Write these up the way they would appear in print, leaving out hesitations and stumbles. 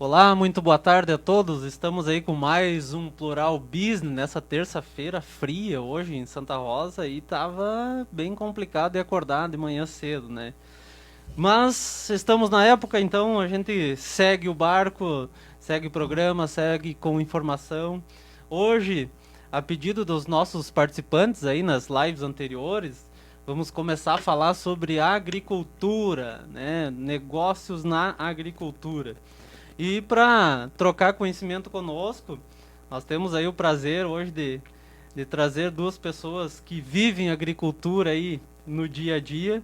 Olá, muito boa tarde a todos. Estamos aí com mais um Plural Business nessa terça-feira fria hoje em Santa Rosa e tava bem complicado de acordar de manhã cedo, né? Mas estamos na época, então a gente segue o barco, segue o programa, segue com informação. Hoje, a pedido dos nossos participantes aí nas lives anteriores, vamos começar a falar sobre agricultura, né? Negócios na agricultura. E para trocar conhecimento conosco, nós temos aí o prazer hoje de trazer duas pessoas que vivem agricultura aí no dia a dia.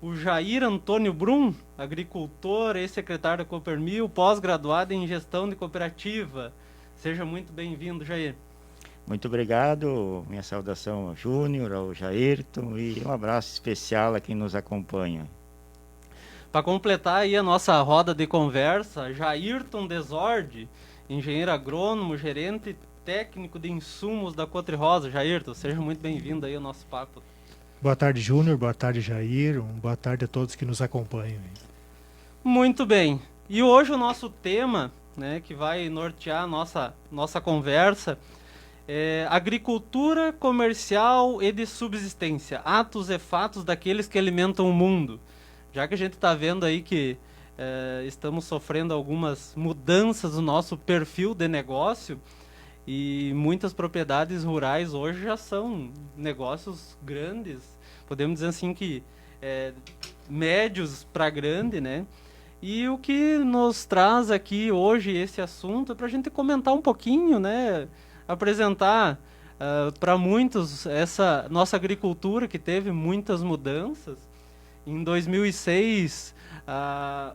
O Jair Antônio Brum, agricultor e secretário da Coopermil, pós-graduado em gestão de cooperativa. Seja muito bem-vindo, Jair. Muito obrigado, minha saudação ao Júnior, ao Jairton e um abraço especial a quem nos acompanha. Para completar aí a nossa roda de conversa, Jairton Desorde, engenheiro agrônomo, gerente técnico de insumos da Cotri Rosa. Jairton, seja muito bem-vindo aí ao nosso papo. Boa tarde, Júnior. Boa tarde, Jair. Boa tarde a todos que nos acompanham. Muito bem. E hoje o nosso tema, né, que vai nortear a nossa conversa, é agricultura comercial e de subsistência, atos e fatos daqueles que alimentam o mundo. Já que a gente está vendo aí que estamos sofrendo algumas mudanças no nosso perfil de negócio e muitas propriedades rurais hoje já são negócios grandes, podemos dizer assim que médios para grande, né? E o que nos traz aqui hoje esse assunto é para a gente comentar um pouquinho, né? Apresentar para muitos essa nossa agricultura que teve muitas mudanças. Em 2006,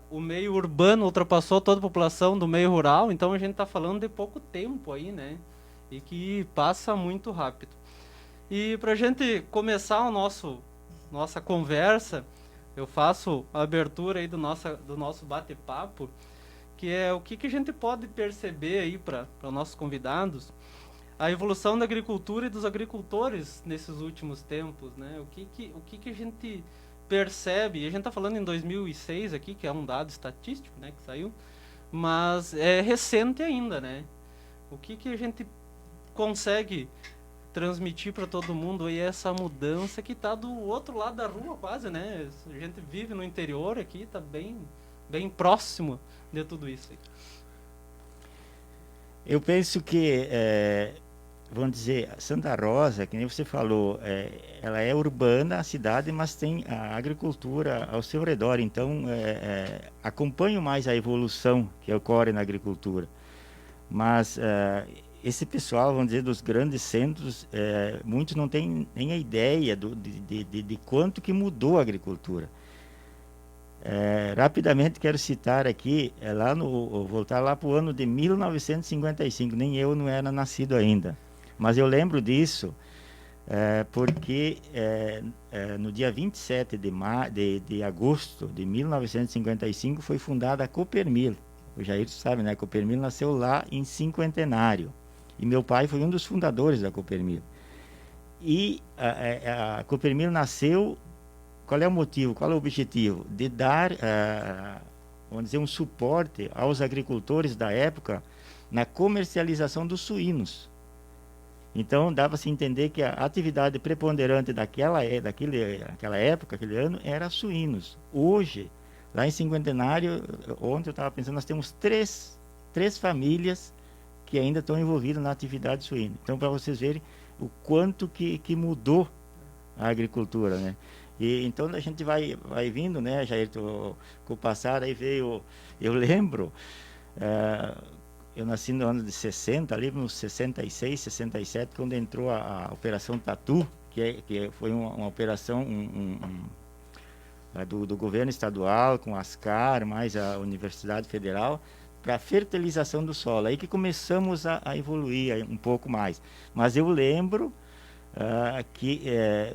o meio urbano ultrapassou toda a população do meio rural, então a gente está falando de pouco tempo aí, né? E que passa muito rápido. E para a gente começar nossa conversa, eu faço a abertura aí do nosso bate-papo, que é o que a gente pode perceber aí para os nossos convidados, a evolução da agricultura e dos agricultores nesses últimos tempos, né? O que a gente percebe, e a gente está falando em 2006 aqui, que é um dado estatístico, né, que saiu, mas é recente ainda, né? O que a gente consegue transmitir para todo mundo aí essa mudança que está do outro lado da rua quase, né? A gente vive no interior aqui, está bem próximo de tudo isso aí. Eu penso que, vamos dizer, Santa Rosa, que nem você falou, ela é urbana, a cidade, mas tem a agricultura ao seu redor, então acompanho mais a evolução que ocorre na agricultura. Mas esse pessoal, vamos dizer, dos grandes centros, muitos não têm nem a ideia de quanto que mudou a agricultura. Rapidamente quero citar aqui, voltar lá para o ano de 1955, nem eu não era nascido ainda. Mas eu lembro disso porque no dia 27 de agosto de 1955 foi fundada a Coopermil. O Jair sabe, né? A Coopermil nasceu lá em Cinquentenário. E meu pai foi um dos fundadores da Coopermil. E a Coopermil nasceu, qual é o motivo, qual é o objetivo? De dar, vamos dizer, um suporte aos agricultores da época na comercialização dos suínos. Então, dava-se entender que a atividade preponderante daquela época, aquele ano, era suínos. Hoje, lá em Cinquentenário, ontem eu estava pensando, nós temos três famílias que ainda estão envolvidas na atividade suína. Então, para vocês verem o quanto que mudou a agricultura, né? E então a gente vai vindo, né, Jair, com o passar, aí veio, eu lembro, eu nasci no ano de 60, ali nos 66, 67, quando entrou a Operação Tatu, que foi uma operação do governo estadual, com a Ascar, mais a Universidade Federal, para fertilização do solo. Aí que começamos a evoluir um pouco mais. Mas eu lembro que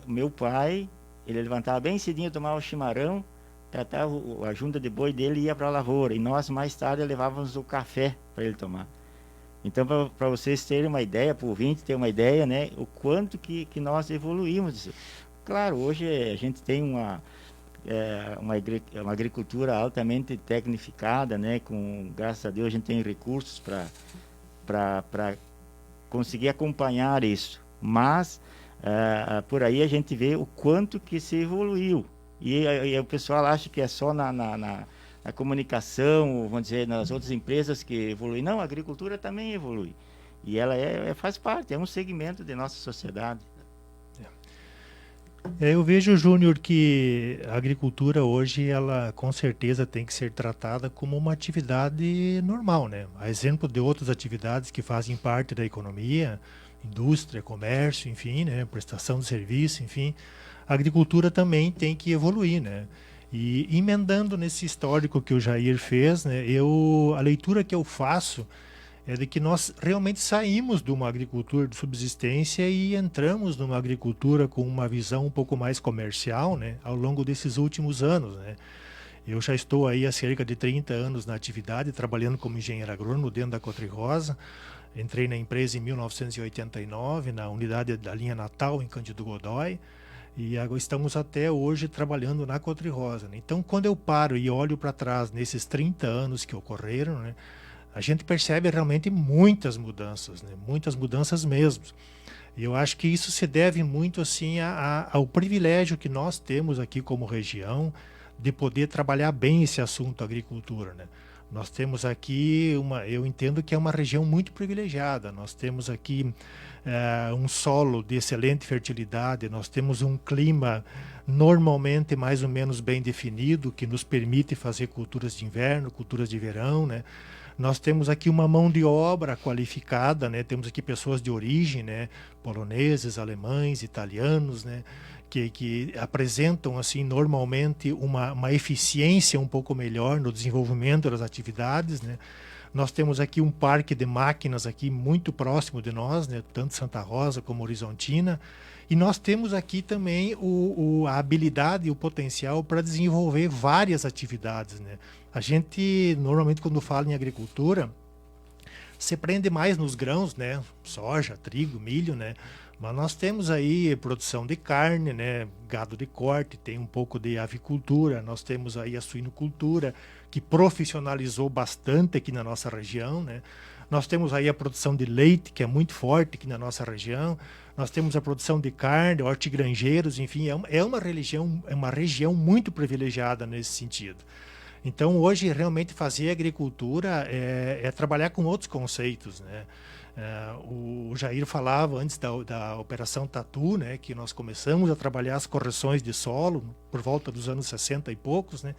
meu pai, ele levantava bem cedinho, tomava o chimarrão, tratava a junta de boi dele e ia para a lavoura. E nós, mais tarde, levávamos o café para ele tomar. Então, para vocês terem uma ideia, para o ouvinte ter uma ideia, né, o quanto que nós evoluímos. Claro, hoje a gente tem uma agricultura altamente tecnificada, né? Graças a Deus a gente tem recursos para conseguir acompanhar isso. Mas por aí a gente vê o quanto que se evoluiu. E o pessoal acha que é só na comunicação, vamos dizer, nas outras empresas que evoluem. Não, a agricultura também evolui. E ela faz parte, é um segmento de nossa sociedade. Eu vejo, Júnior, que a agricultura hoje, ela com certeza tem que ser tratada como uma atividade normal, né? A exemplo de outras atividades que fazem parte da economia, indústria, comércio, enfim, né? Prestação de serviço, enfim. A agricultura também tem que evoluir, né? E emendando nesse histórico que o Jair fez, né? A leitura que eu faço é de que nós realmente saímos de uma agricultura de subsistência e entramos numa agricultura com uma visão um pouco mais comercial, né, ao longo desses últimos anos, né. Eu já estou aí há cerca de 30 anos na atividade, trabalhando como engenheiro agrônomo dentro da Cotrirosa. Entrei na empresa em 1989, na unidade da linha Natal, em Cândido Godói, e agora estamos até hoje trabalhando na Cotrirosa, né. Então, quando eu paro e olho para trás nesses 30 anos que ocorreram, né, a gente percebe realmente muitas mudanças, né? Muitas mudanças mesmo. E eu acho que isso se deve muito assim ao privilégio que nós temos aqui como região de poder trabalhar bem esse assunto agricultura, né? Nós temos aqui eu entendo que é uma região muito privilegiada. Nós temos aqui um solo de excelente fertilidade, nós temos um clima normalmente mais ou menos bem definido que nos permite fazer culturas de inverno, culturas de verão, né? Nós temos aqui uma mão de obra qualificada, né? Temos aqui pessoas de origem, né? Poloneses, alemães, italianos, né? Que apresentam assim normalmente uma eficiência um pouco melhor no desenvolvimento das atividades, né? Nós temos aqui um parque de máquinas aqui muito próximo de nós, né? Tanto Santa Rosa como Horizontina. E nós temos aqui também a habilidade e o potencial para desenvolver várias atividades, né? A gente, normalmente, quando fala em agricultura, se prende mais nos grãos, né? Soja, trigo, milho, né? Mas nós temos aí produção de carne, né? Gado de corte, tem um pouco de avicultura, nós temos aí a suinocultura, que profissionalizou bastante aqui na nossa região, né? Nós temos aí a produção de leite, que é muito forte aqui na nossa região. Nós temos a produção de carne, hortigranjeiros, enfim, é uma região muito privilegiada nesse sentido. Então, hoje, realmente fazer agricultura é trabalhar com outros conceitos, né? O Jair falava antes da Operação Tatu, né, que nós começamos a trabalhar as correções de solo por volta dos anos 60 e poucos, né?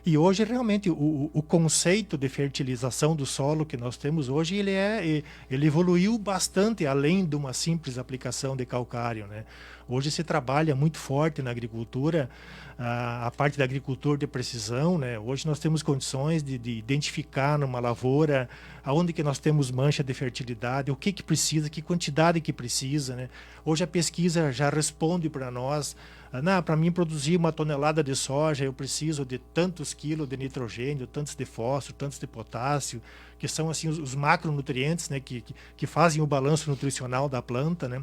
E hoje, realmente, o conceito de fertilização do solo que nós temos hoje, ele evoluiu bastante além de uma simples aplicação de calcário, né? Hoje se trabalha muito forte na agricultura, a parte da agricultura de precisão, né? Hoje nós temos condições de identificar numa lavoura aonde que nós temos mancha de fertilidade, o que precisa, que quantidade que precisa, né? Hoje a pesquisa já responde para nós, para mim produzir 1 tonelada de soja, eu preciso de tantos quilos de nitrogênio, tantos de fósforo, tantos de potássio, que são assim os macronutrientes, né, que fazem o balanço nutricional da planta, né?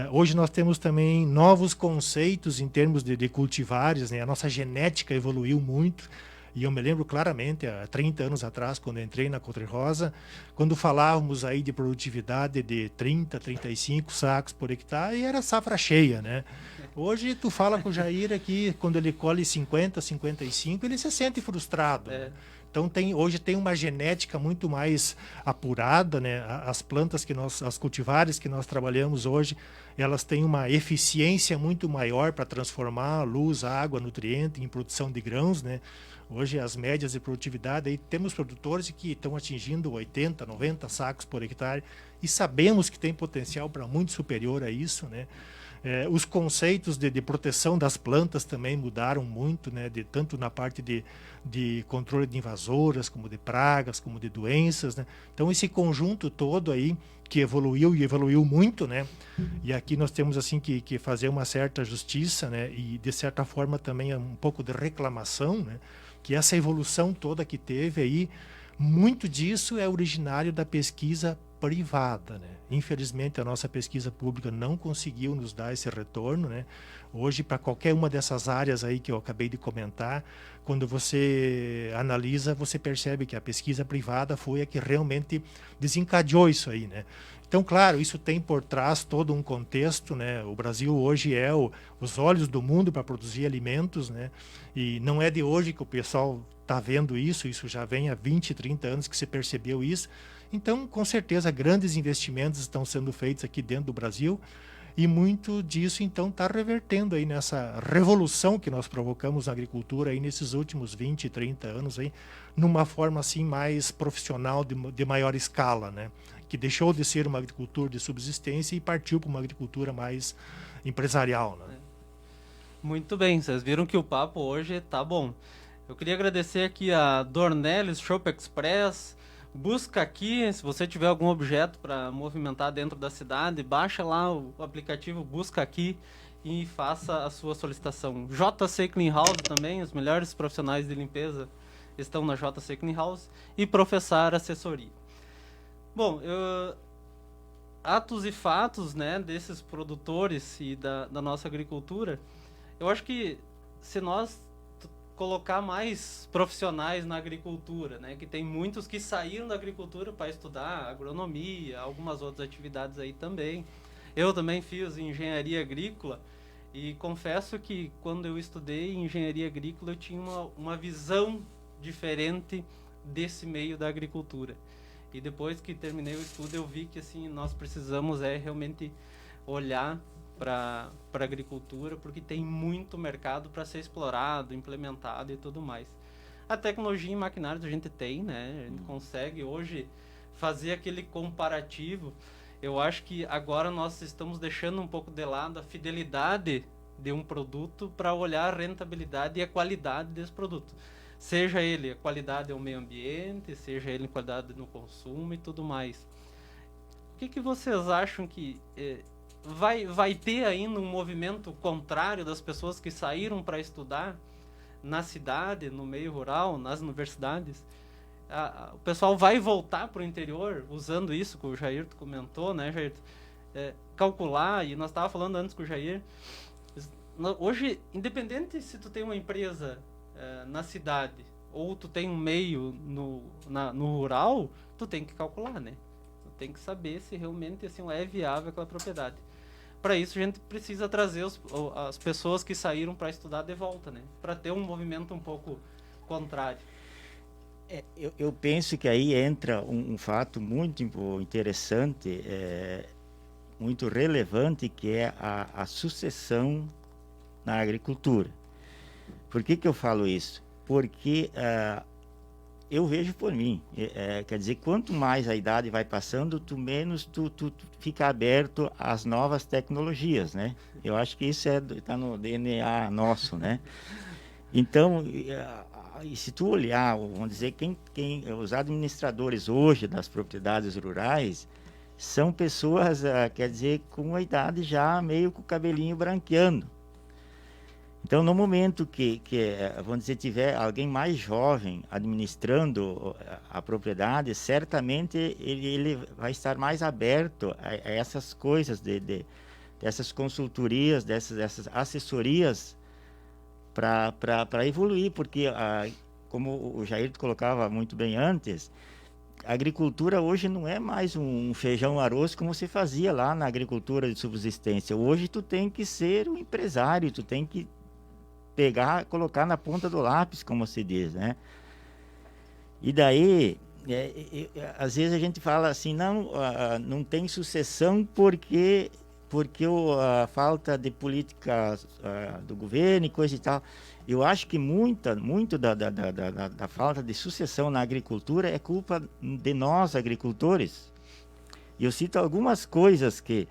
Hoje nós temos também novos conceitos em termos de cultivares, né? A nossa genética evoluiu muito. E eu me lembro claramente, há 30 anos atrás, quando eu entrei na Cotrirosa, quando falávamos aí de produtividade de 30, 35 sacos por hectare, e era safra cheia, né? Hoje tu fala com o Jair aqui, quando ele colhe 50, 55, ele se sente frustrado. Então hoje tem uma genética muito mais apurada, né? As plantas as cultivares que nós trabalhamos hoje, elas têm uma eficiência muito maior para transformar luz, água, nutriente em produção de grãos, né? Hoje as médias de produtividade, aí temos produtores que estão atingindo 80, 90 sacos por hectare e sabemos que tem potencial para muito superior a isso, né? Os conceitos de proteção das plantas também mudaram muito, né? Tanto na parte de controle de invasoras, como de pragas, como de doenças, né? Então esse conjunto todo aí que evoluiu e evoluiu muito, né? E aqui nós temos assim que fazer uma certa justiça, né? E de certa forma também um pouco de reclamação, né? Que essa evolução toda que teve aí, muito disso é originário da pesquisa privada, né? Infelizmente, a nossa pesquisa pública não conseguiu nos dar esse retorno, né? Hoje, para qualquer uma dessas áreas aí que eu acabei de comentar, quando você analisa, você percebe que a pesquisa privada foi a que realmente desencadeou isso aí, né? Então, claro, isso tem por trás todo um contexto, né? O Brasil hoje é os olhos do mundo para produzir alimentos, né? E não é de hoje que o pessoal está vendo isso, isso já vem há 20, 30 anos que se percebeu isso. Então, com certeza, grandes investimentos estão sendo feitos aqui dentro do Brasil e muito disso, então, está revertendo aí nessa revolução que nós provocamos na agricultura aí nesses últimos 20, 30 anos aí, numa forma assim mais profissional, de maior escala, né? Que deixou de ser uma agricultura de subsistência e partiu para uma agricultura mais empresarial, né? Muito bem, vocês viram que o papo hoje tá bom. Eu queria agradecer aqui a Dornelles Shop Express. Busca aqui, se você tiver algum objeto para movimentar dentro da cidade, baixa lá o aplicativo Busca Aqui e faça a sua solicitação. JC Clean House também, os melhores profissionais de limpeza estão na JC Clean House e Professar Assessoria. Bom, atos e fatos, né, desses produtores e da nossa agricultura, eu acho que se nós colocar mais profissionais na agricultura, né, que tem muitos que saíram da agricultura para estudar agronomia, algumas outras atividades aí também. Eu também fiz engenharia agrícola e confesso que quando eu estudei engenharia agrícola eu tinha uma visão diferente desse meio da agricultura. E depois que terminei o estudo eu vi que assim nós precisamos realmente olhar para a agricultura, porque tem muito mercado para ser explorado, implementado e tudo mais. A tecnologia em maquinários a gente tem, né? A gente consegue hoje fazer aquele comparativo. Eu acho que agora nós estamos deixando um pouco de lado a fidelidade de um produto para olhar a rentabilidade e a qualidade desse produto. Seja ele a qualidade ao meio ambiente, seja ele a qualidade no consumo e tudo mais. O que vocês acham que vai ter ainda um movimento contrário das pessoas que saíram para estudar na cidade, no meio rural, nas universidades? O pessoal vai voltar para o interior usando isso que o Jair comentou, né, Jair? Calcular, e nós estávamos falando antes com o Jair, hoje, independente se tu tem uma empresa na cidade ou tu tem um meio no rural, tu tem que calcular, né? Tu tem que saber se realmente assim, é viável aquela propriedade. Para isso a gente precisa trazer as pessoas que saíram para estudar de volta, né? Para ter um movimento um pouco contrário. Eu penso que aí entra um fato muito interessante, muito relevante, que é a sucessão na agricultura. Por que eu falo isso? Porque eu vejo por mim, quer dizer, quanto mais a idade vai passando, menos tu fica aberto às novas tecnologias, né? Eu acho que isso está no DNA nosso, né? Então, e se tu olhar, vamos dizer, os administradores hoje das propriedades rurais são pessoas, quer dizer, com a idade já meio com o cabelinho branqueando. Então, no momento que vamos dizer, tiver alguém mais jovem administrando a propriedade, certamente ele vai estar mais aberto a essas coisas, dessas consultorias, dessas assessorias para evoluir, porque, como o Jair colocava muito bem antes, a agricultura hoje não é mais um feijão arroz como se fazia lá na agricultura de subsistência. Hoje tu tem que ser um empresário, tu tem que colocar na ponta do lápis, como se diz, né? E daí, às vezes a gente fala assim, não tem sucessão porque a falta de política do governo e coisa e tal. Eu acho que muito da falta de sucessão na agricultura é culpa de nós, agricultores. E eu cito algumas coisas que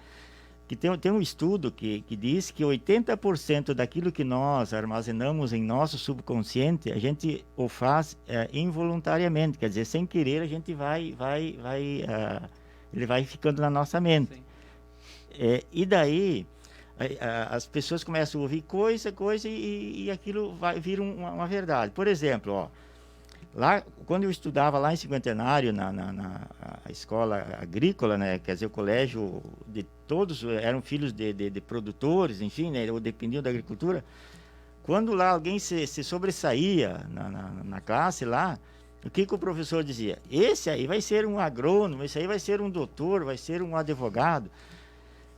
tem um estudo que diz que 80% daquilo que nós armazenamos em nosso subconsciente, a gente o faz involuntariamente, quer dizer, sem querer a gente ele vai ficando na nossa mente. E daí as pessoas começam a ouvir coisa e aquilo vai vir uma verdade. Por exemplo, Lá, quando eu estudava lá em Cinquentenário, na escola agrícola, né, quer dizer, o colégio de todos eram filhos de produtores, enfim, né, ou dependiam da agricultura. Quando lá alguém se sobressaía na classe lá, o que o professor dizia? Esse aí vai ser um agrônomo, esse aí vai ser um doutor, vai ser um advogado.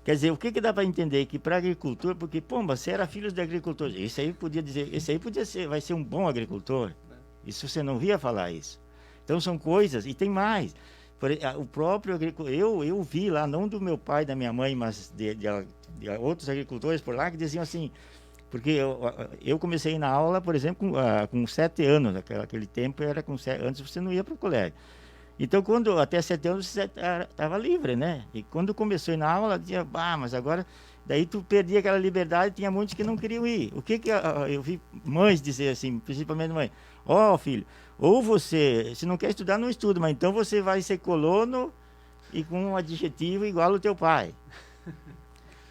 Quer dizer, o que dá para entender? Que para agricultura, porque, pomba, você era filho de agricultor, esse aí podia dizer, esse aí podia ser, vai ser um bom agricultor. Isso você não via falar isso. Então são coisas, e tem mais. O próprio agricultor, eu vi lá, não do meu pai, da minha mãe, mas de outros agricultores por lá, que diziam assim, porque eu comecei na aula, por exemplo, com 7 anos, naquele tempo era com 7, antes você não ia para o colégio. Então, até 7 anos você estava livre, né? E quando começou a ir na aula, dizia, mas agora, daí tu perdia aquela liberdade, tinha muitos que não queriam ir. O que eu vi mães dizer assim, principalmente mãe, filho, ou você, se não quer estudar, não estuda, mas então você vai ser colono e com um adjetivo igual ao teu pai.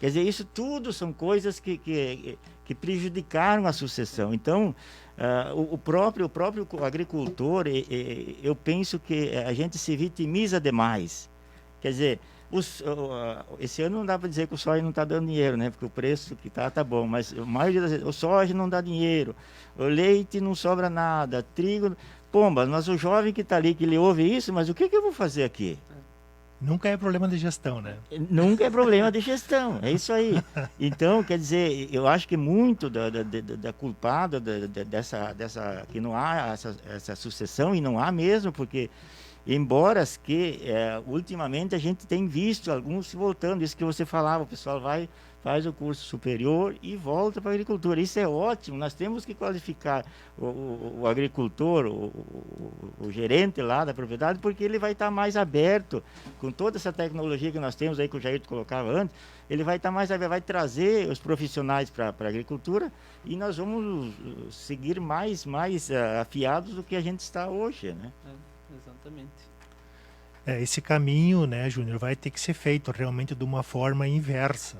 Quer dizer, isso tudo são coisas que prejudicaram a sucessão. Então, o próprio agricultor, eu penso que a gente se vitimiza demais. Quer dizer, esse ano não dá para dizer que o soja não está dando dinheiro, né? Porque o preço que tá bom, mas a maioria das vezes, o soja não dá dinheiro, o leite não sobra nada, trigo, pomba, mas o jovem que está ali, que ele ouve isso, mas o que eu vou fazer aqui? Nunca é problema de gestão, né? Nunca é problema de gestão, é isso aí. Então, quer dizer, eu acho que muito da culpada dessa que não há essa sucessão, e não há mesmo, porque embora que ultimamente a gente tem visto alguns se voltando, isso que você falava, o pessoal faz o curso superior e volta para a agricultura. Isso é ótimo, nós temos que qualificar o agricultor, o gerente lá da propriedade, porque ele vai estar mais aberto, com toda essa tecnologia que nós temos aí, que o Jair colocava antes, ele vai estar mais aberto, vai trazer os profissionais para a agricultura, e nós vamos seguir mais afiados do que a gente está hoje, né? Exatamente. Esse caminho, né, Júnior, vai ter que ser feito realmente de uma forma inversa.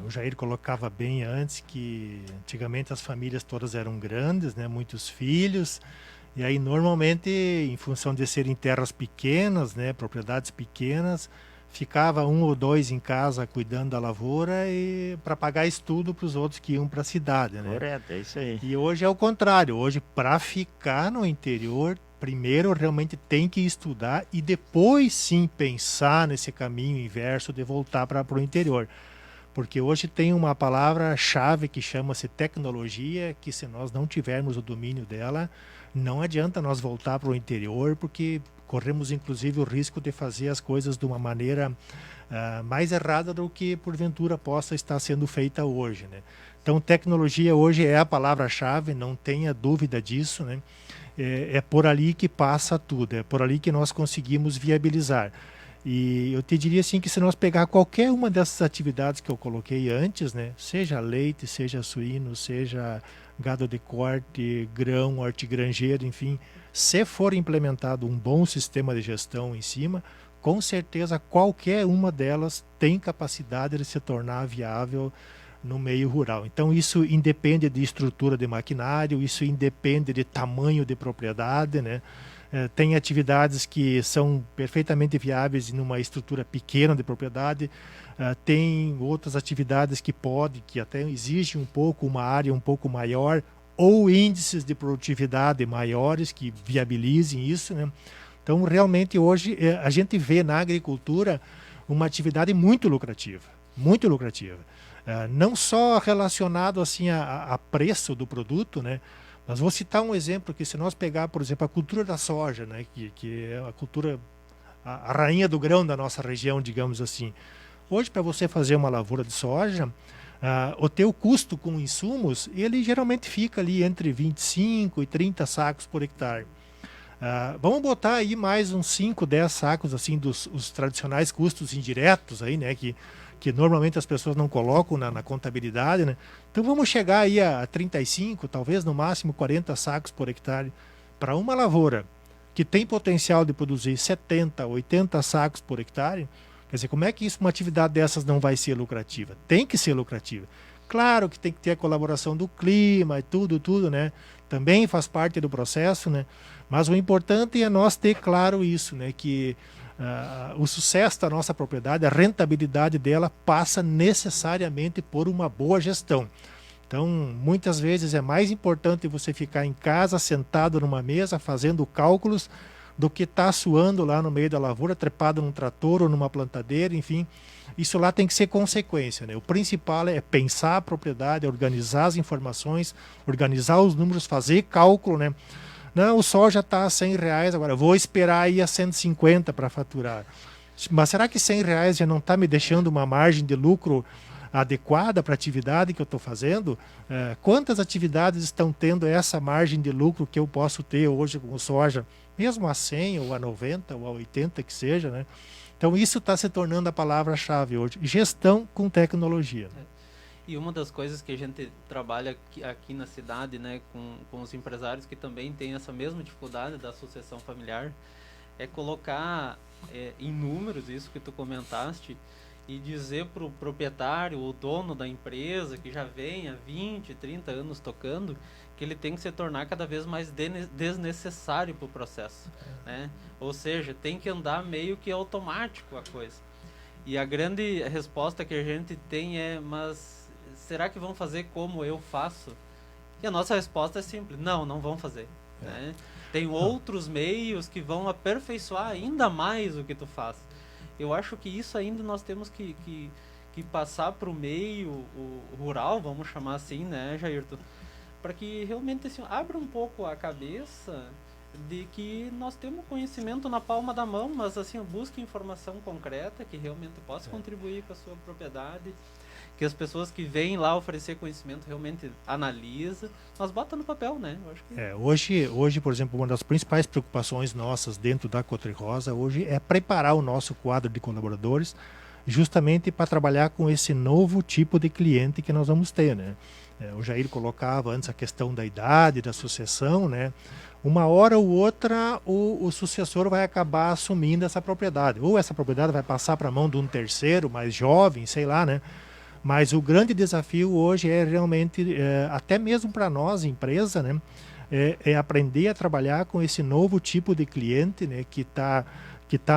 O Jair colocava bem antes que antigamente as famílias todas eram grandes, né, muitos filhos, e aí normalmente, em função de serem terras pequenas, né, propriedades pequenas, ficava 1 ou 2 em casa cuidando da lavoura e para pagar estudo para os outros que iam para a cidade, né? Correto, é isso aí. E hoje é o contrário. Hoje, para ficar no interior, primeiro realmente tem que estudar e depois sim pensar nesse caminho inverso de voltar para o interior. Porque hoje tem uma palavra-chave que chama-se tecnologia, que se nós não tivermos o domínio dela, não adianta nós voltar para o interior, porque corremos inclusive o risco de fazer as coisas de uma maneira mais errada do que porventura possa estar sendo feita hoje, né? Então tecnologia hoje é a palavra-chave, não tenha dúvida disso, né? É por ali que passa tudo, é por ali que nós conseguimos viabilizar. E eu te diria assim que se nós pegar qualquer uma dessas atividades que eu coloquei antes, né, seja leite, seja suíno, seja gado de corte, grão, hortigranjeiro, enfim, se for implementado um bom sistema de gestão em cima, com certeza qualquer uma delas tem capacidade de se tornar viável no meio rural. Então isso independe de estrutura de maquinário, isso independe de tamanho de propriedade, né? Tem atividades que são perfeitamente viáveis numa estrutura pequena de propriedade, tem outras atividades que até exigem um pouco uma área um pouco maior ou índices de produtividade maiores que viabilizem isso, né? Então realmente hoje a gente vê na agricultura uma atividade muito lucrativa, muito lucrativa. Não só relacionado assim a preço do produto, né? Mas vou citar um exemplo que se nós pegar, por exemplo, a cultura da soja, né? que é a cultura, a rainha do grão da nossa região, digamos assim. Hoje, para você fazer uma lavoura de soja, o teu custo com insumos, ele geralmente fica ali entre 25 e 30 sacos por hectare. Vamos botar aí mais uns 5, 10 sacos assim os tradicionais custos indiretos aí, né? Que normalmente as pessoas não colocam na contabilidade, né? Então vamos chegar aí a 35, talvez no máximo 40 sacos por hectare para uma lavoura que tem potencial de produzir 70, 80 sacos por hectare. Quer dizer, como é que uma atividade dessas não vai ser lucrativa? Tem que ser lucrativa. Claro que tem que ter a colaboração do clima e tudo, né? também faz parte do processo, né? Mas o importante é nós ter claro isso, né? Que o sucesso da nossa propriedade, a rentabilidade dela passa necessariamente por uma boa gestão. Então, muitas vezes é mais importante você ficar em casa, sentado numa mesa, fazendo cálculos, do que estar suando lá no meio da lavoura, trepado num trator ou numa plantadeira, enfim. Isso lá tem que ser consequência, né? O principal é pensar a propriedade, organizar as informações, organizar os números, fazer cálculo, né? Não, o soja está a R$100, agora vou esperar aí a 150 para faturar. Mas será que R$100 já não está me deixando uma margem de lucro adequada para a atividade que eu estou fazendo? Quantas atividades estão tendo essa margem de lucro que eu posso ter hoje com soja, mesmo a 100 ou a 90 ou a 80 que seja, né? Então isso está se tornando a palavra-chave hoje, gestão com tecnologia. E uma das coisas que a gente trabalha aqui na cidade, né, com os empresários que também têm essa mesma dificuldade da sucessão familiar, é colocar em números isso que tu comentaste, e dizer para o proprietário, o dono da empresa, que já vem há 20, 30 anos tocando, que ele tem que se tornar cada vez mais desnecessário para o processo, né? Ou seja, tem que andar meio que automático a coisa. E a grande resposta que a gente tem é, mas será que vão fazer como eu faço? E a nossa resposta é simples, não vão fazer, né? Tem outros meios que vão aperfeiçoar ainda mais o que tu faz. Eu acho que isso ainda nós temos que passar para o meio rural, vamos chamar assim, né, Jairton? Para que realmente assim, abra um pouco a cabeça de que nós temos conhecimento na palma da mão, mas assim, busque informação concreta que realmente possa contribuir com a sua propriedade, que as pessoas que vêm lá oferecer conhecimento realmente analisa, mas bota no papel, né? Eu acho que... Hoje, por exemplo, uma das principais preocupações nossas dentro da Cotrirosa hoje é preparar o nosso quadro de colaboradores justamente para trabalhar com esse novo tipo de cliente que nós vamos ter, né? O Jair colocava antes a questão da idade, da sucessão, né? Uma hora ou outra o sucessor vai acabar assumindo essa propriedade, ou essa propriedade vai passar para a mão de um terceiro mais jovem, sei lá, né? Mas o grande desafio hoje é realmente, até mesmo para nós, empresa, né, é aprender a trabalhar com esse novo tipo de cliente, né, que tá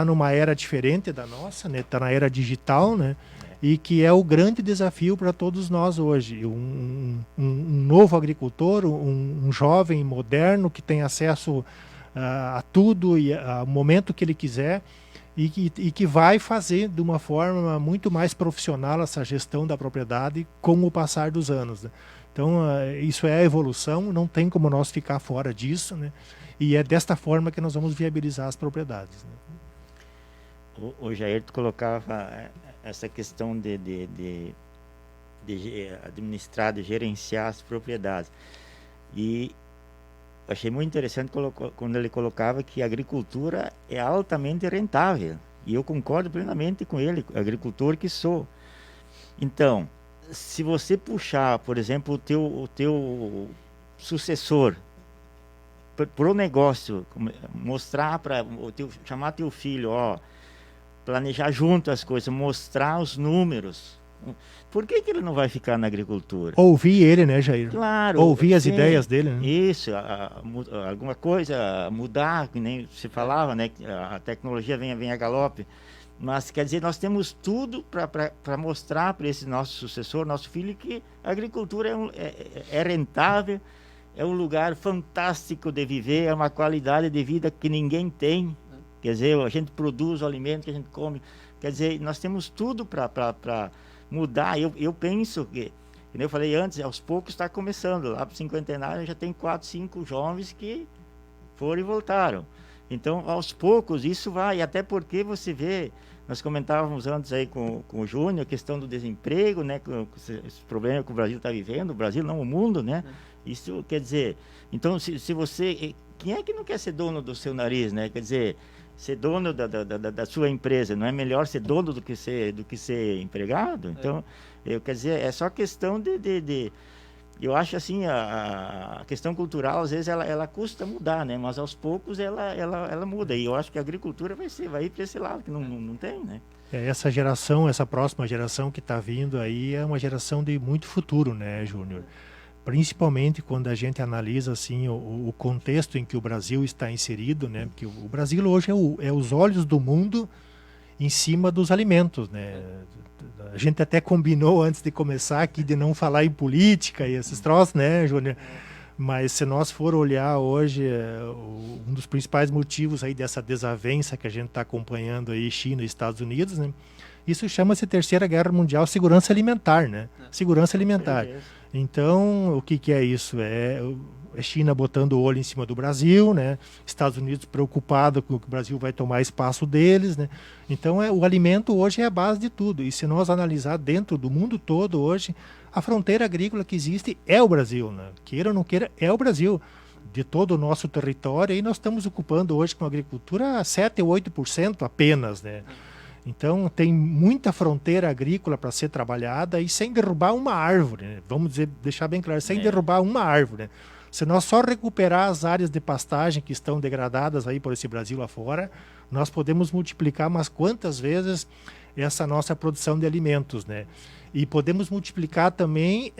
numa era diferente da nossa, né, está na era digital, né, e que é o grande desafio para todos nós hoje. Um novo agricultor, um jovem moderno que tem acesso a tudo e ao momento que ele quiser, e que vai fazer de uma forma muito mais profissional essa gestão da propriedade com o passar dos anos, né? Então, isso é a evolução, não tem como nós ficar fora disso, né? E é desta forma que nós vamos viabilizar as propriedades, né? O Jair colocava essa questão de administrar, de gerenciar as propriedades. E achei muito interessante quando ele colocava que a agricultura é altamente rentável. E eu concordo plenamente com ele, agricultor que sou. Então, se você puxar, por exemplo, o teu sucessor para o negócio, mostrar chamar teu filho, planejar junto as coisas, mostrar os números. Por que ele não vai ficar na agricultura? Ouvir ele, né, Jair? Claro. Ouvir as ideias dele, né? Isso, alguma coisa mudar, que nem se falava, né? A tecnologia vem a galope. Mas, quer dizer, nós temos tudo para mostrar para esse nosso sucessor, nosso filho, que a agricultura é rentável, é um lugar fantástico de viver, é uma qualidade de vida que ninguém tem. Quer dizer, a gente produz o alimento que a gente come. Quer dizer, nós temos tudo para mudar. Eu penso que, como eu falei antes, aos poucos está começando. Lá para o cinquentenário já tem 4, 5 jovens que foram e voltaram. Então, aos poucos, isso vai. Até porque você vê, nós comentávamos antes aí com o Júnior, a questão do desemprego, né? Com esse problema que o Brasil está vivendo, o Brasil não, o mundo, né? Isso quer dizer, então se você, quem é que não quer ser dono do seu nariz, né? Quer dizer, ser dono da sua empresa, não é melhor ser dono do que ser empregado? Então, quer dizer, é só questão de eu acho assim, a questão cultural, às vezes, ela custa mudar, né? Mas aos poucos ela muda. E eu acho que a agricultura vai ir para esse lado, que não tem, né? Essa próxima geração que está vindo aí é uma geração de muito futuro, né, Júnior? principalmente quando a gente analisa assim o contexto em que o Brasil está inserido, né? Porque o Brasil hoje é os olhos do mundo em cima dos alimentos, né? A gente até combinou antes de começar aqui de não falar em política e esses troços, né, Júnior? Mas se nós for olhar hoje, um dos principais motivos aí dessa desavença que a gente está acompanhando aí, China e Estados Unidos, né? Isso chama-se Terceira Guerra Mundial, segurança alimentar, né? Segurança alimentar. Então, o que é isso? É China botando o olho em cima do Brasil, né? Estados Unidos preocupado com que o Brasil vai tomar espaço deles, né? Então, o alimento hoje é a base de tudo. E se nós analisar dentro do mundo todo hoje, a fronteira agrícola que existe é o Brasil, né? Queira ou não queira, é o Brasil. De todo o nosso território, e nós estamos ocupando hoje com a agricultura 7 ou 8% apenas, né? Então, tem muita fronteira agrícola para ser trabalhada e sem derrubar uma árvore, né? Vamos deixar bem claro, sem derrubar uma árvore, né? Se nós só recuperar as áreas de pastagem que estão degradadas aí por esse Brasil afora, nós podemos multiplicar umas quantas vezes essa nossa produção de alimentos, né? E podemos multiplicar também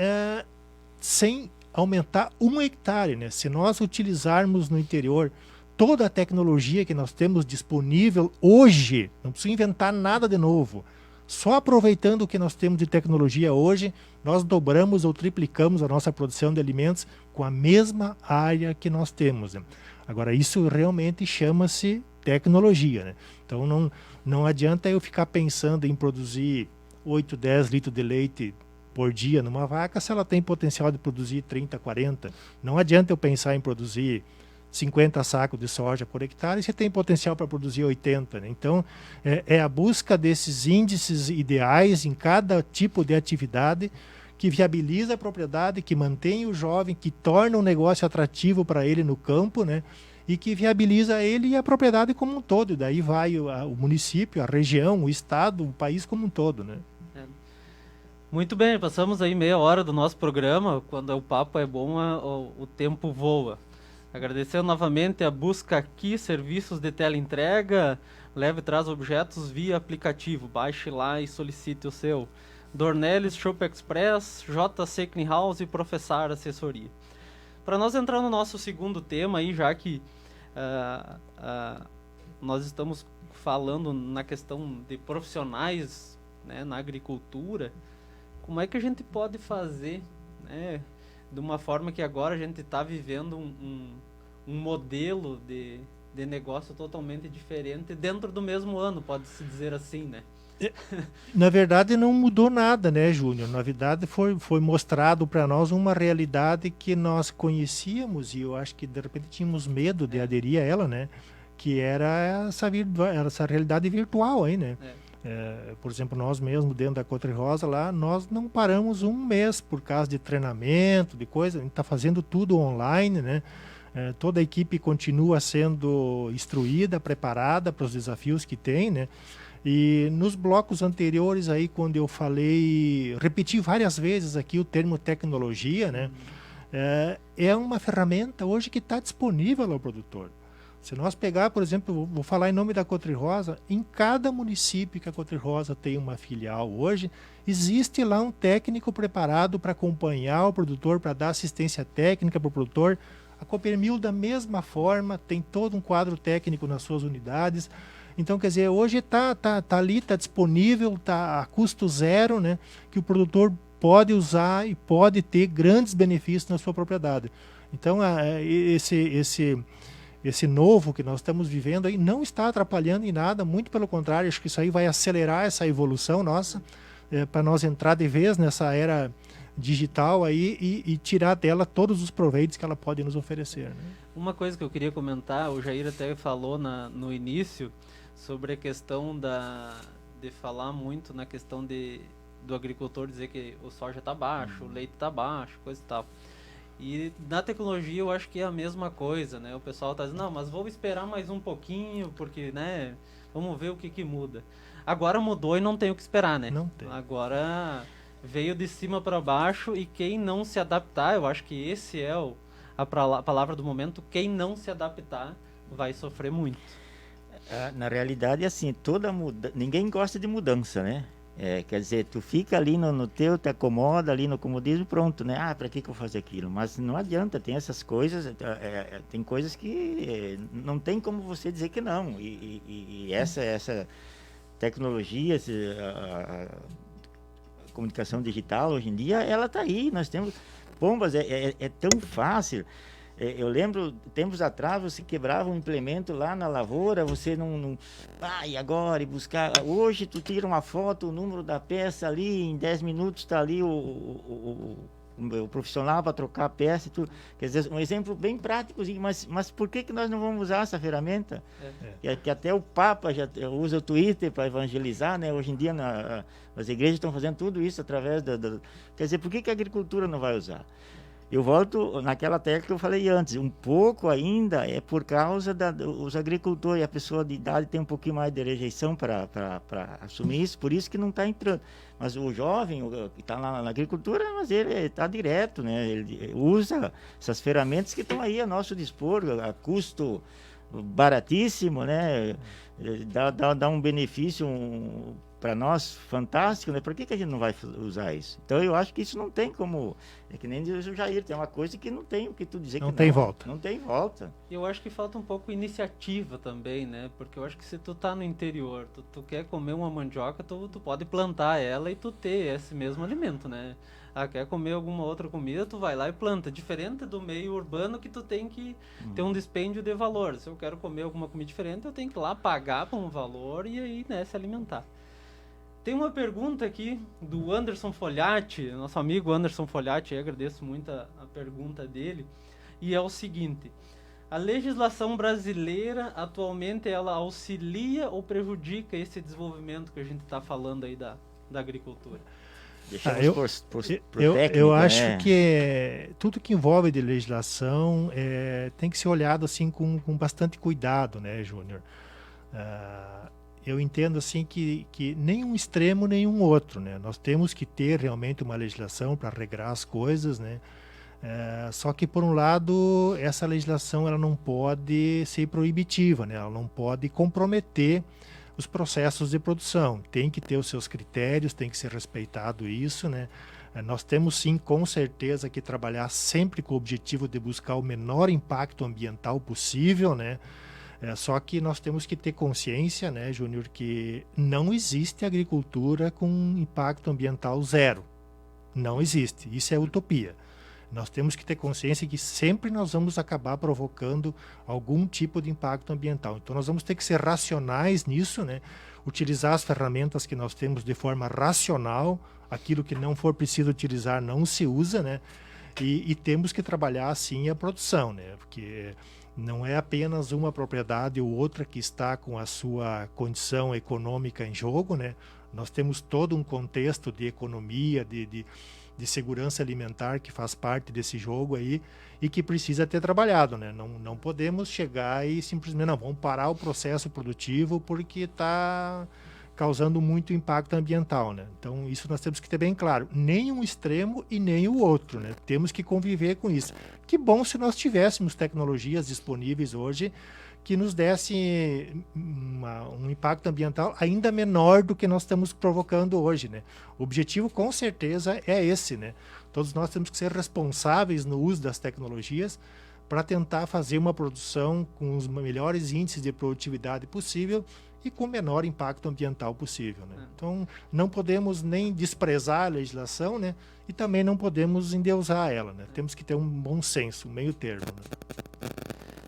sem aumentar 1 hectare, né? Se nós utilizarmos no interior toda a tecnologia que nós temos disponível hoje, não precisa inventar nada de novo, só aproveitando o que nós temos de tecnologia hoje, nós dobramos ou triplicamos a nossa produção de alimentos com a mesma área que nós temos, né? Agora, isso realmente chama-se tecnologia, né? Então, não adianta eu ficar pensando em produzir 8, 10 litros de leite por dia numa vaca se ela tem potencial de produzir 30, 40. Não adianta eu pensar em produzir 50 sacos de soja por hectare, você tem potencial para produzir 80. Né? Então, é a busca desses índices ideais em cada tipo de atividade que viabiliza a propriedade, que mantém o jovem, que torna o negócio atrativo para ele no campo, né? E que viabiliza ele e a propriedade como um todo. E daí vai o município, a região, o estado, o país como um todo. Né? Muito bem, passamos aí meia hora do nosso programa. Quando o papo é bom, o tempo voa. Agradecendo novamente a Busca Aqui, serviços de teleentrega, leve e traz objetos via aplicativo, baixe lá e solicite o seu. Dornelles Shop Express, JC Clean House e Professar Assessoria. Para nós entrar no nosso segundo tema aí, já que nós estamos falando na questão de profissionais, né, na agricultura, como é que a gente pode fazer, né, de uma forma que agora a gente está vivendo um modelo de negócio totalmente diferente dentro do mesmo ano, pode-se dizer assim, né? Na verdade, não mudou nada, né, Júnior? Na verdade, foi mostrado para nós uma realidade que nós conhecíamos e eu acho que, de repente, tínhamos medo de aderir a ela, né? Que era essa realidade virtual aí, né? Por exemplo, nós mesmo, dentro da Cotri Rosa, lá, nós não paramos um mês por causa de treinamento, de coisa. A gente está fazendo tudo online, né? Toda a equipe continua sendo instruída, preparada para os desafios que tem, né? E nos blocos anteriores aí, quando eu falei, repeti várias vezes aqui o termo tecnologia, né? É uma ferramenta hoje que está disponível ao produtor. Se nós pegar, por exemplo, vou falar em nome da Cotri Rosa, em cada município que a Cotri Rosa tem uma filial hoje, existe lá um técnico preparado para acompanhar o produtor, para dar assistência técnica para o produtor. A Coopermil, da mesma forma, tem todo um quadro técnico nas suas unidades. Então, quer dizer, hoje está ali, está disponível, está a custo zero, né, que o produtor pode usar e pode ter grandes benefícios na sua propriedade. Então, esse novo que nós estamos vivendo aí não está atrapalhando em nada, muito pelo contrário, acho que isso aí vai acelerar essa evolução nossa, para nós entrar de vez nessa era digital aí e tirar dela todos os proveitos que ela pode nos oferecer. Né? Uma coisa que eu queria comentar, o Jair até falou no início, sobre a questão de falar muito na questão do agricultor dizer que o soja está baixo, o leite está baixo, coisa e tal. E na tecnologia eu acho que é a mesma coisa, né? O pessoal está dizendo, não, mas vou esperar mais um pouquinho, porque, né, vamos ver o que muda. Agora mudou e não tem o que esperar, né? Não tem. Agora veio de cima para baixo e quem não se adaptar, eu acho que esse é a palavra do momento, quem não se adaptar vai sofrer muito. Na realidade, assim, ninguém gosta de mudança, né? Quer dizer, tu fica ali no teu, te acomoda ali no comodismo, pronto, né? Ah, para que eu vou fazer aquilo? Mas não adianta, tem essas coisas, tem coisas que não tem como você dizer que não. E essa tecnologia, a comunicação digital, hoje em dia, ela está aí. Nós temos bombas, é tão fácil. Eu lembro, tempos atrás, você quebrava um implemento lá na lavoura, você não e agora, e buscar. Hoje, tu tira uma foto, o número da peça ali, em 10 minutos está ali o profissional para trocar a peça. Quer dizer, um exemplo bem prático, mas por que nós não vamos usar essa ferramenta? Que até o Papa já usa o Twitter para evangelizar, né? Hoje em dia, as igrejas estão fazendo tudo isso através Quer dizer, por que a agricultura não vai usar? Eu volto naquela tecla que eu falei antes, um pouco ainda é por causa dos agricultores, a pessoa de idade tem um pouquinho mais de rejeição para assumir isso, por isso que não está entrando. Mas o jovem que está na agricultura, mas ele está direto, né? Ele usa essas ferramentas que estão aí a nosso dispor, a custo baratíssimo, né? Dá um benefício para nós fantástico, né? Por que a gente não vai usar isso? Então eu acho que isso não tem como, é que nem diz o Jair, tem uma coisa que não tem o que tu dizer, não que tem volta. Não tem volta. Eu acho que falta um pouco iniciativa também, né? Porque eu acho que se tu tá no interior, tu quer comer uma mandioca, tu pode plantar ela e tu ter esse mesmo alimento, né? Quer comer alguma outra comida, tu vai lá e planta. Diferente do meio urbano que tu tem que ter um dispêndio de valor. Se eu quero comer alguma comida diferente, eu tenho que ir lá pagar por um valor e aí, né, se alimentar. Tem uma pergunta aqui do Anderson Fogliatti, nosso amigo Anderson Fogliatti, eu agradeço muito a pergunta dele, e é o seguinte: a legislação brasileira atualmente ela auxilia ou prejudica esse desenvolvimento que a gente está falando aí da agricultura? Eu acho que tudo que envolve de legislação tem que ser olhado assim com bastante cuidado, né, Júnior? Eu entendo assim que nem um extremo nem um outro, né? Nós temos que ter realmente uma legislação para regrar as coisas, né? Só que por um lado essa legislação ela não pode ser proibitiva, né? Ela não pode comprometer os processos de produção. Tem que ter os seus critérios, tem que ser respeitado isso, né? Nós temos sim, com certeza, que trabalhar sempre com o objetivo de buscar o menor impacto ambiental possível, né? Só que nós temos que ter consciência, né, Júnior, que não existe agricultura com impacto ambiental zero. Não existe. Isso é utopia. Nós temos que ter consciência que sempre nós vamos acabar provocando algum tipo de impacto ambiental. Então nós vamos ter que ser racionais nisso, né? Utilizar as ferramentas que nós temos de forma racional, aquilo que não for preciso utilizar não se usa, né? E temos que trabalhar assim a produção, né? Porque não é apenas uma propriedade ou outra que está com a sua condição econômica em jogo, né? Nós temos todo um contexto de economia, de segurança alimentar que faz parte desse jogo aí e que precisa ter trabalhado, né? Não podemos chegar e simplesmente vamos parar o processo produtivo porque está causando muito impacto ambiental, né? Então isso nós temos que ter bem claro, nem um extremo e nem o outro, né? Temos que conviver com isso. Que bom se nós tivéssemos tecnologias disponíveis hoje que nos desse um impacto ambiental ainda menor do que nós estamos provocando hoje, né? O objetivo com certeza é esse, né? Todos nós temos que ser responsáveis no uso das tecnologias para tentar fazer uma produção com os melhores índices de produtividade possível e com o menor impacto ambiental possível, né? Então, não podemos nem desprezar a legislação, né? E também não podemos endeusar ela, né? Temos que ter um bom senso, um meio termo, né?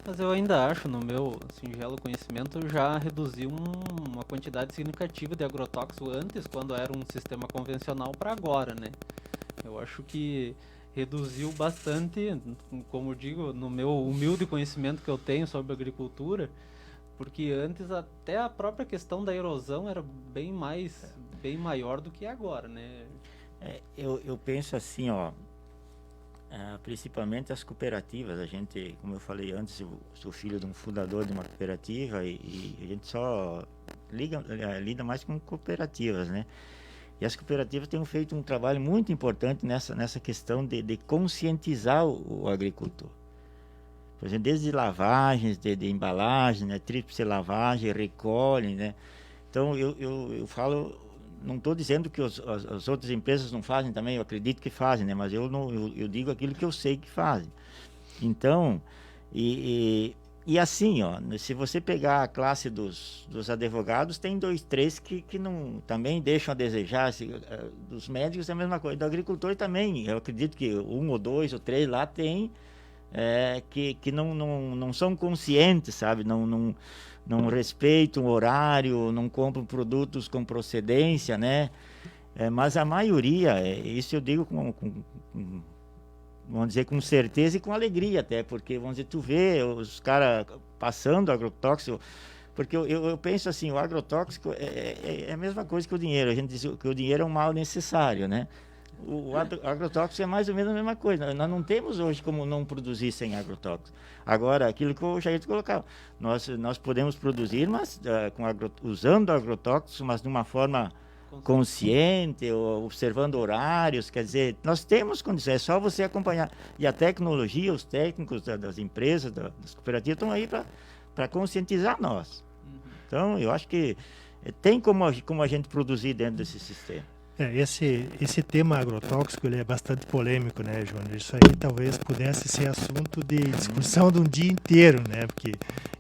Mas eu ainda acho, no meu singelo conhecimento, eu já reduzi uma quantidade significativa de agrotóxico antes, quando era um sistema convencional, para agora, né? Eu acho que reduziu bastante, como eu digo, no meu humilde conhecimento que eu tenho sobre agricultura, porque antes até a própria questão da erosão era bem maior do que agora, né? Eu penso assim, ó, principalmente as cooperativas. A gente, como eu falei antes, eu sou filho de um fundador de uma cooperativa e a gente só lida mais com cooperativas, né? E as cooperativas têm feito um trabalho muito importante nessa questão de conscientizar o agricultor. Por exemplo, desde lavagens, de embalagem, né, tríplice lavagem, recolhe, né? Então eu falo não estou dizendo que as outras empresas não fazem também, eu acredito que fazem, né? Mas eu digo aquilo que eu sei que fazem. Então, e assim, ó, se você pegar a classe dos advogados, tem 2, 3 que não, também deixam a desejar. Dos médicos é a mesma coisa, do agricultor também. Eu acredito que 1 ou 2 ou 3 lá tem que não são conscientes, sabe? Não respeitam o horário, não compram produtos com procedência, né? Mas a maioria, isso eu digo vamos dizer, com certeza e com alegria até, porque, vamos dizer, tu vê os caras passando agrotóxico, porque eu penso assim, o agrotóxico é a mesma coisa que o dinheiro. A gente diz que o dinheiro é um mal necessário, né? O agrotóxico é mais ou menos a mesma coisa. Nós não temos hoje como não produzir sem agrotóxico. Agora, aquilo que o Jair colocava, nós podemos produzir, mas usando agrotóxicos, mas de uma forma consciente, observando horários, quer dizer, nós temos condições, é só você acompanhar. E a tecnologia, os técnicos das empresas, das cooperativas, estão aí para conscientizar nós. Então, eu acho que tem como a gente produzir dentro desse sistema. Esse tema agrotóxico ele é bastante polêmico, né, Júnior? Isso aí talvez pudesse ser assunto de discussão de um dia inteiro, né? Porque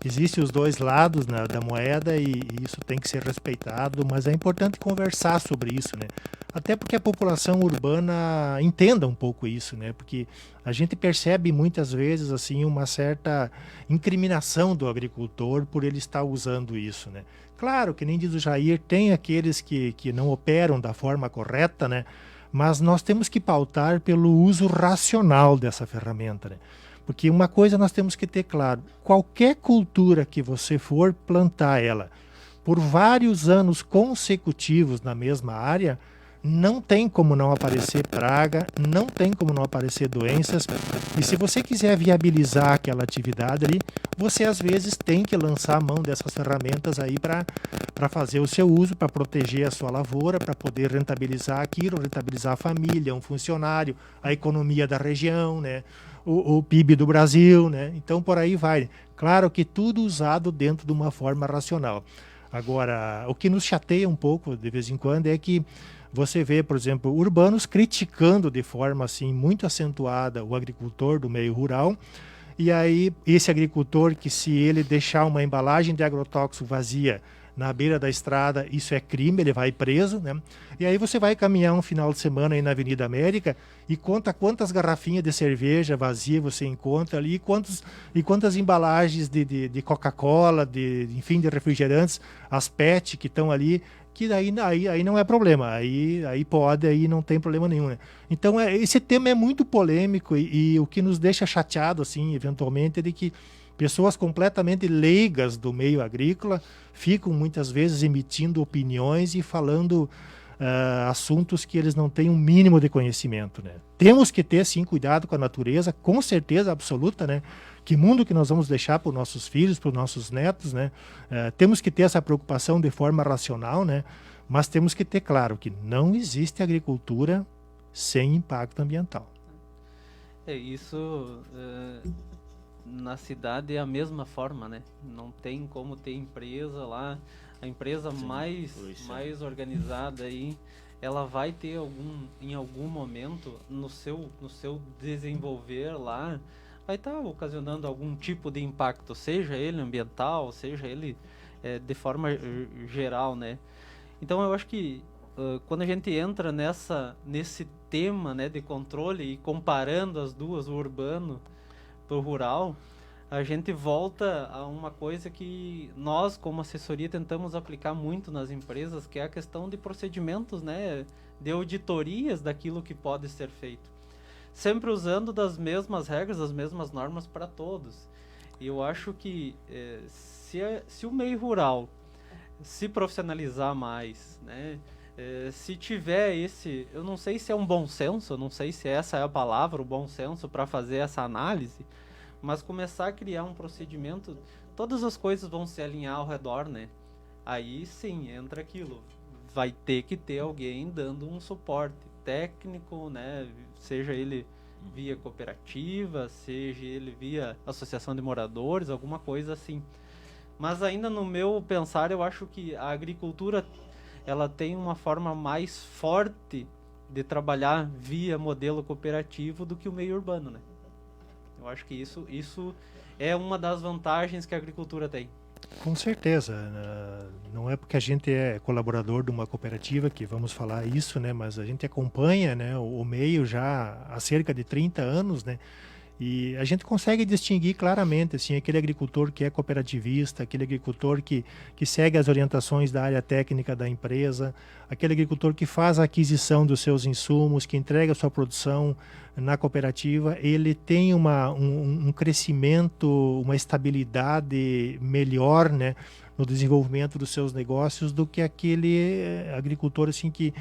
existem os dois lados da moeda e isso tem que ser respeitado, mas é importante conversar sobre isso, né? Até porque a população urbana entenda um pouco isso, né? Porque a gente percebe muitas vezes assim uma certa incriminação do agricultor por ele estar usando isso, né? Claro que nem diz o Jair, tem aqueles que não operam da forma correta, né? Mas nós temos que pautar pelo uso racional dessa ferramenta, né? Porque uma coisa nós temos que ter claro, qualquer cultura que você for plantar ela por vários anos consecutivos na mesma área, não tem como não aparecer praga, não tem como não aparecer doenças. E se você quiser viabilizar aquela atividade ali, você às vezes tem que lançar a mão dessas ferramentas aí para fazer o seu uso, para proteger a sua lavoura, para poder rentabilizar aquilo, rentabilizar a família, um funcionário, a economia da região, né? O PIB do Brasil, né? Então por aí vai. Claro que tudo usado dentro de uma forma racional. Agora, o que nos chateia um pouco de vez em quando é que você vê, por exemplo, urbanos criticando de forma assim muito acentuada o agricultor do meio rural. E aí esse agricultor que, se ele deixar uma embalagem de agrotóxico vazia na beira da estrada, isso é crime, ele vai preso, né? E aí você vai caminhar um final de semana aí na Avenida América e conta quantas garrafinhas de cerveja vazia você encontra ali e quantas embalagens de Coca-Cola, enfim, de refrigerantes, as PET que estão ali, que aí não é problema, aí pode, aí não tem problema nenhum, né? Então esse tema é muito polêmico e o que nos deixa chateado, assim, eventualmente, é de que pessoas completamente leigas do meio agrícola ficam muitas vezes emitindo opiniões e falando assuntos que eles não têm um mínimo de conhecimento, né? Temos que ter, sim, cuidado com a natureza, com certeza absoluta, né? Que mundo que nós vamos deixar para os nossos filhos, para os nossos netos, né? Temos que ter essa preocupação de forma racional, né? Mas temos que ter claro que não existe agricultura sem impacto ambiental. Isso na cidade é a mesma forma, né? Não tem como ter empresa lá, a empresa mais organizada aí, ela vai ter em algum momento no seu desenvolver lá, vai estar ocasionando algum tipo de impacto, seja ele ambiental, seja ele de forma geral, né? Então eu acho que quando a gente entra nesse tema, né, de controle e comparando as duas, o urbano para o rural, a gente volta a uma coisa que nós, como assessoria, tentamos aplicar muito nas empresas, que é a questão de procedimentos, né, de auditorias daquilo que pode ser feito. Sempre usando das mesmas regras, das mesmas normas para todos. E eu acho que se o meio rural se profissionalizar mais, né, se tiver eu não sei se é um bom senso, eu não sei se essa é a palavra, o bom senso para fazer essa análise, mas começar a criar um procedimento, todas as coisas vão se alinhar ao redor, né? Aí sim, entra aquilo. Vai ter que ter alguém dando um suporte técnico, né? Seja ele via cooperativa, seja ele via associação de moradores, alguma coisa assim. Mas ainda no meu pensar, eu acho que a agricultura, ela tem uma forma mais forte de trabalhar via modelo cooperativo do que o meio urbano, né? Eu acho que isso é uma das vantagens que a agricultura tem. Com certeza. Não é porque a gente é colaborador de uma cooperativa que vamos falar isso, né? Mas a gente acompanha, né, o meio já há cerca de 30 anos, né? E a gente consegue distinguir claramente assim, aquele agricultor que é cooperativista, aquele agricultor que segue as orientações da área técnica da empresa, aquele agricultor que faz a aquisição dos seus insumos, que entrega a sua produção na cooperativa, ele tem um crescimento, uma estabilidade melhor, né, no desenvolvimento dos seus negócios do que aquele agricultor assim que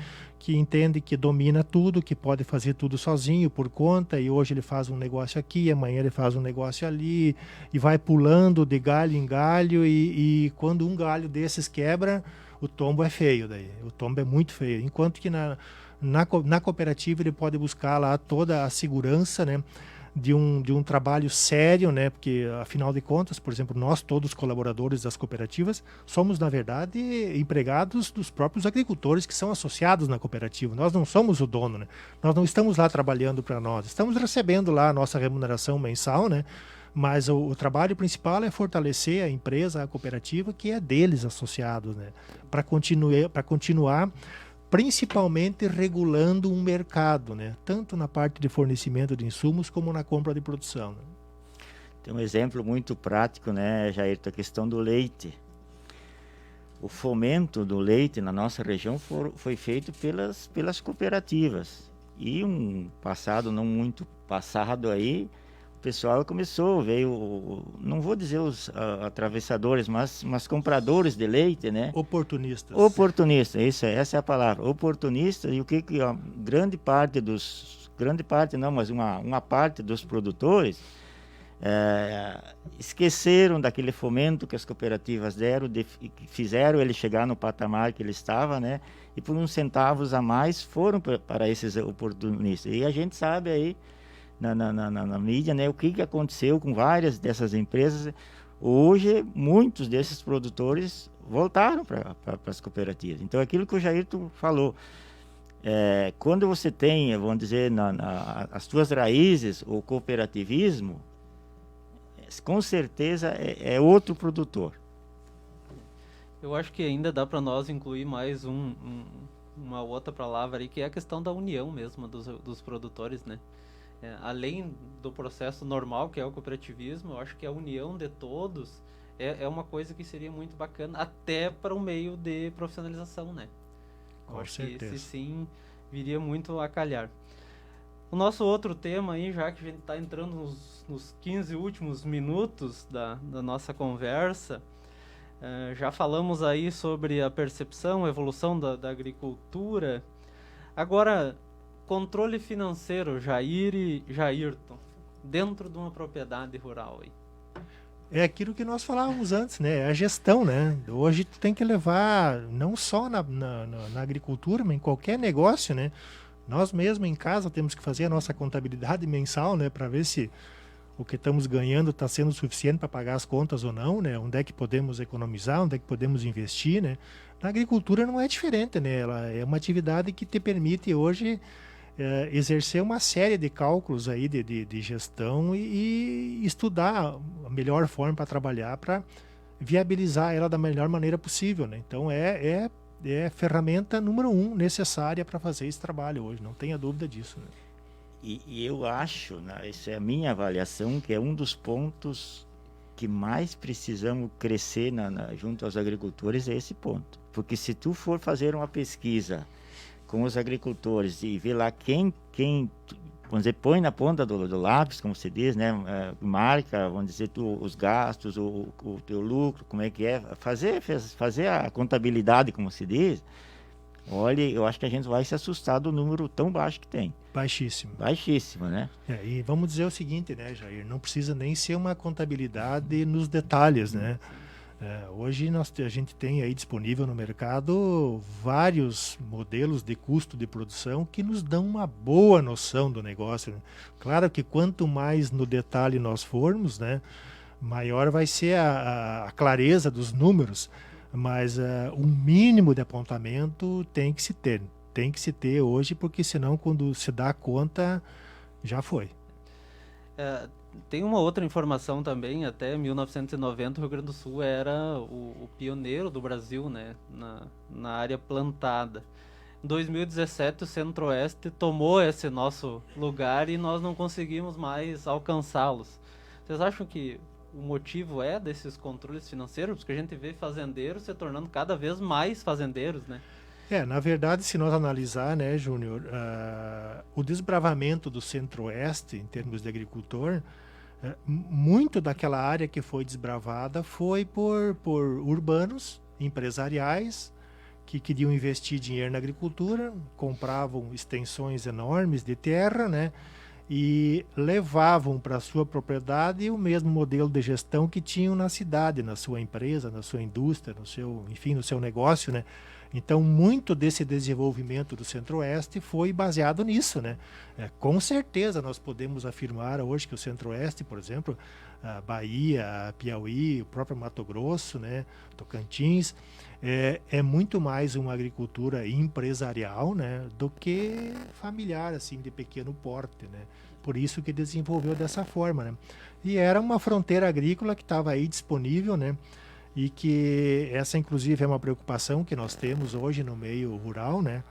entende que domina tudo, que pode fazer tudo sozinho, por conta, e hoje ele faz um negócio aqui, amanhã ele faz um negócio ali, e vai pulando de galho em galho, e quando um galho desses quebra, o tombo é feio daí, o tombo é muito feio, enquanto que na cooperativa ele pode buscar lá toda a segurança, né, de um trabalho sério, né? Porque, afinal de contas, por exemplo, nós todos colaboradores das cooperativas somos, na verdade, empregados dos próprios agricultores que são associados na cooperativa. Nós não somos o dono, né? Nós não estamos lá trabalhando para nós. Estamos recebendo lá a nossa remuneração mensal, né? Mas o trabalho principal é fortalecer a empresa, a cooperativa, que é deles associados, né? Para continuar principalmente regulando um mercado, né? Tanto na parte de fornecimento de insumos como na compra de produção, né? Tem um exemplo muito prático, né, Jair, a questão do leite. O fomento do leite na nossa região foi feito pelas cooperativas. E um passado, não muito passado aí, o pessoal veio, não vou dizer os atravessadores, mas compradores de leite, né? Oportunistas. Oportunistas, essa é a palavra, oportunistas, e o que uma parte dos produtores esqueceram daquele fomento que as cooperativas deram, que fizeram ele chegar no patamar que ele estava, né? E por uns centavos a mais foram para esses oportunistas. E a gente sabe aí, na mídia, né, o que aconteceu com várias dessas empresas. Hoje, muitos desses produtores voltaram para as cooperativas. Então, aquilo que o Jairton falou, quando você tem, vamos dizer, as suas raízes, o cooperativismo, com certeza é outro produtor. Eu acho que ainda dá para nós incluir mais uma outra palavra aí, que é a questão da união mesmo dos produtores, né? Além do processo normal, que é o cooperativismo, eu acho que a união de todos é uma coisa que seria muito bacana, até para o meio de profissionalização, né? Com certeza. Que esse sim viria muito a calhar. O nosso outro tema aí, já que a gente está entrando nos 15 últimos minutos da nossa conversa, já falamos aí sobre a percepção, a evolução da agricultura. Agora, controle financeiro, Jair e Jairton, dentro de uma propriedade rural aí. É aquilo que nós falávamos antes, né? É a gestão, né? Hoje tu tem que levar, não só na agricultura, mas em qualquer negócio, né? Nós mesmos em casa temos que fazer a nossa contabilidade mensal, né? Para ver se o que estamos ganhando está sendo suficiente para pagar as contas ou não, né? Onde é que podemos economizar, onde é que podemos investir, né? Na agricultura não é diferente, né? Ela é uma atividade que te permite hoje exercer uma série de cálculos aí de gestão e estudar a melhor forma para trabalhar, para viabilizar ela da melhor maneira possível, né? Então é a ferramenta número 1 necessária para fazer esse trabalho hoje, não tenha dúvida disso, né? E eu acho, né, essa é a minha avaliação, que é um dos pontos que mais precisamos crescer junto aos agricultores, é esse ponto. Porque se tu for fazer uma pesquisa com os agricultores e ver lá quem vamos dizer, põe na ponta do lápis, como se diz, né, marca, vamos dizer, os gastos, o teu lucro, como é que é, fazer a contabilidade, como se diz. Olha, eu acho que a gente vai se assustar do número tão baixo que tem. Baixíssimo. Baixíssimo, né? E vamos dizer o seguinte, né, Jair? Não precisa nem ser uma contabilidade nos detalhes, né? Hoje a gente tem aí disponível no mercado vários modelos de custo de produção que nos dão uma boa noção do negócio, né? Claro que quanto mais no detalhe nós formos, né, maior vai ser a clareza dos números. mas um mínimo de apontamento tem que se ter. Tem que se ter hoje, porque senão quando se dá conta, já foi. Tem uma outra informação também, até 1990 o Rio Grande do Sul era o pioneiro do Brasil, né, na área plantada. Em 2017 o Centro-Oeste tomou esse nosso lugar e nós não conseguimos mais alcançá-los. Vocês acham que o motivo é desses controles financeiros? Porque a gente vê fazendeiros se tornando cada vez mais fazendeiros, né? Na verdade, se nós analisar, né, Júnior, o desbravamento do Centro-Oeste, em termos de agricultor, muito daquela área que foi desbravada foi por urbanos, empresariais, que queriam investir dinheiro na agricultura, compravam extensões enormes de terra, né, e levavam para a sua propriedade o mesmo modelo de gestão que tinham na cidade, na sua empresa, na sua indústria, no seu negócio, né? Então, muito desse desenvolvimento do Centro-Oeste foi baseado nisso, né? Com certeza, nós podemos afirmar hoje que o Centro-Oeste, por exemplo, a Bahia, a Piauí, o próprio Mato Grosso, né? Tocantins, é muito mais uma agricultura empresarial, né? Do que familiar, assim, de pequeno porte, né? Por isso que desenvolveu dessa forma, né? E era uma fronteira agrícola que estava aí disponível, né? E que essa, inclusive, é uma preocupação que nós temos hoje no meio rural, né?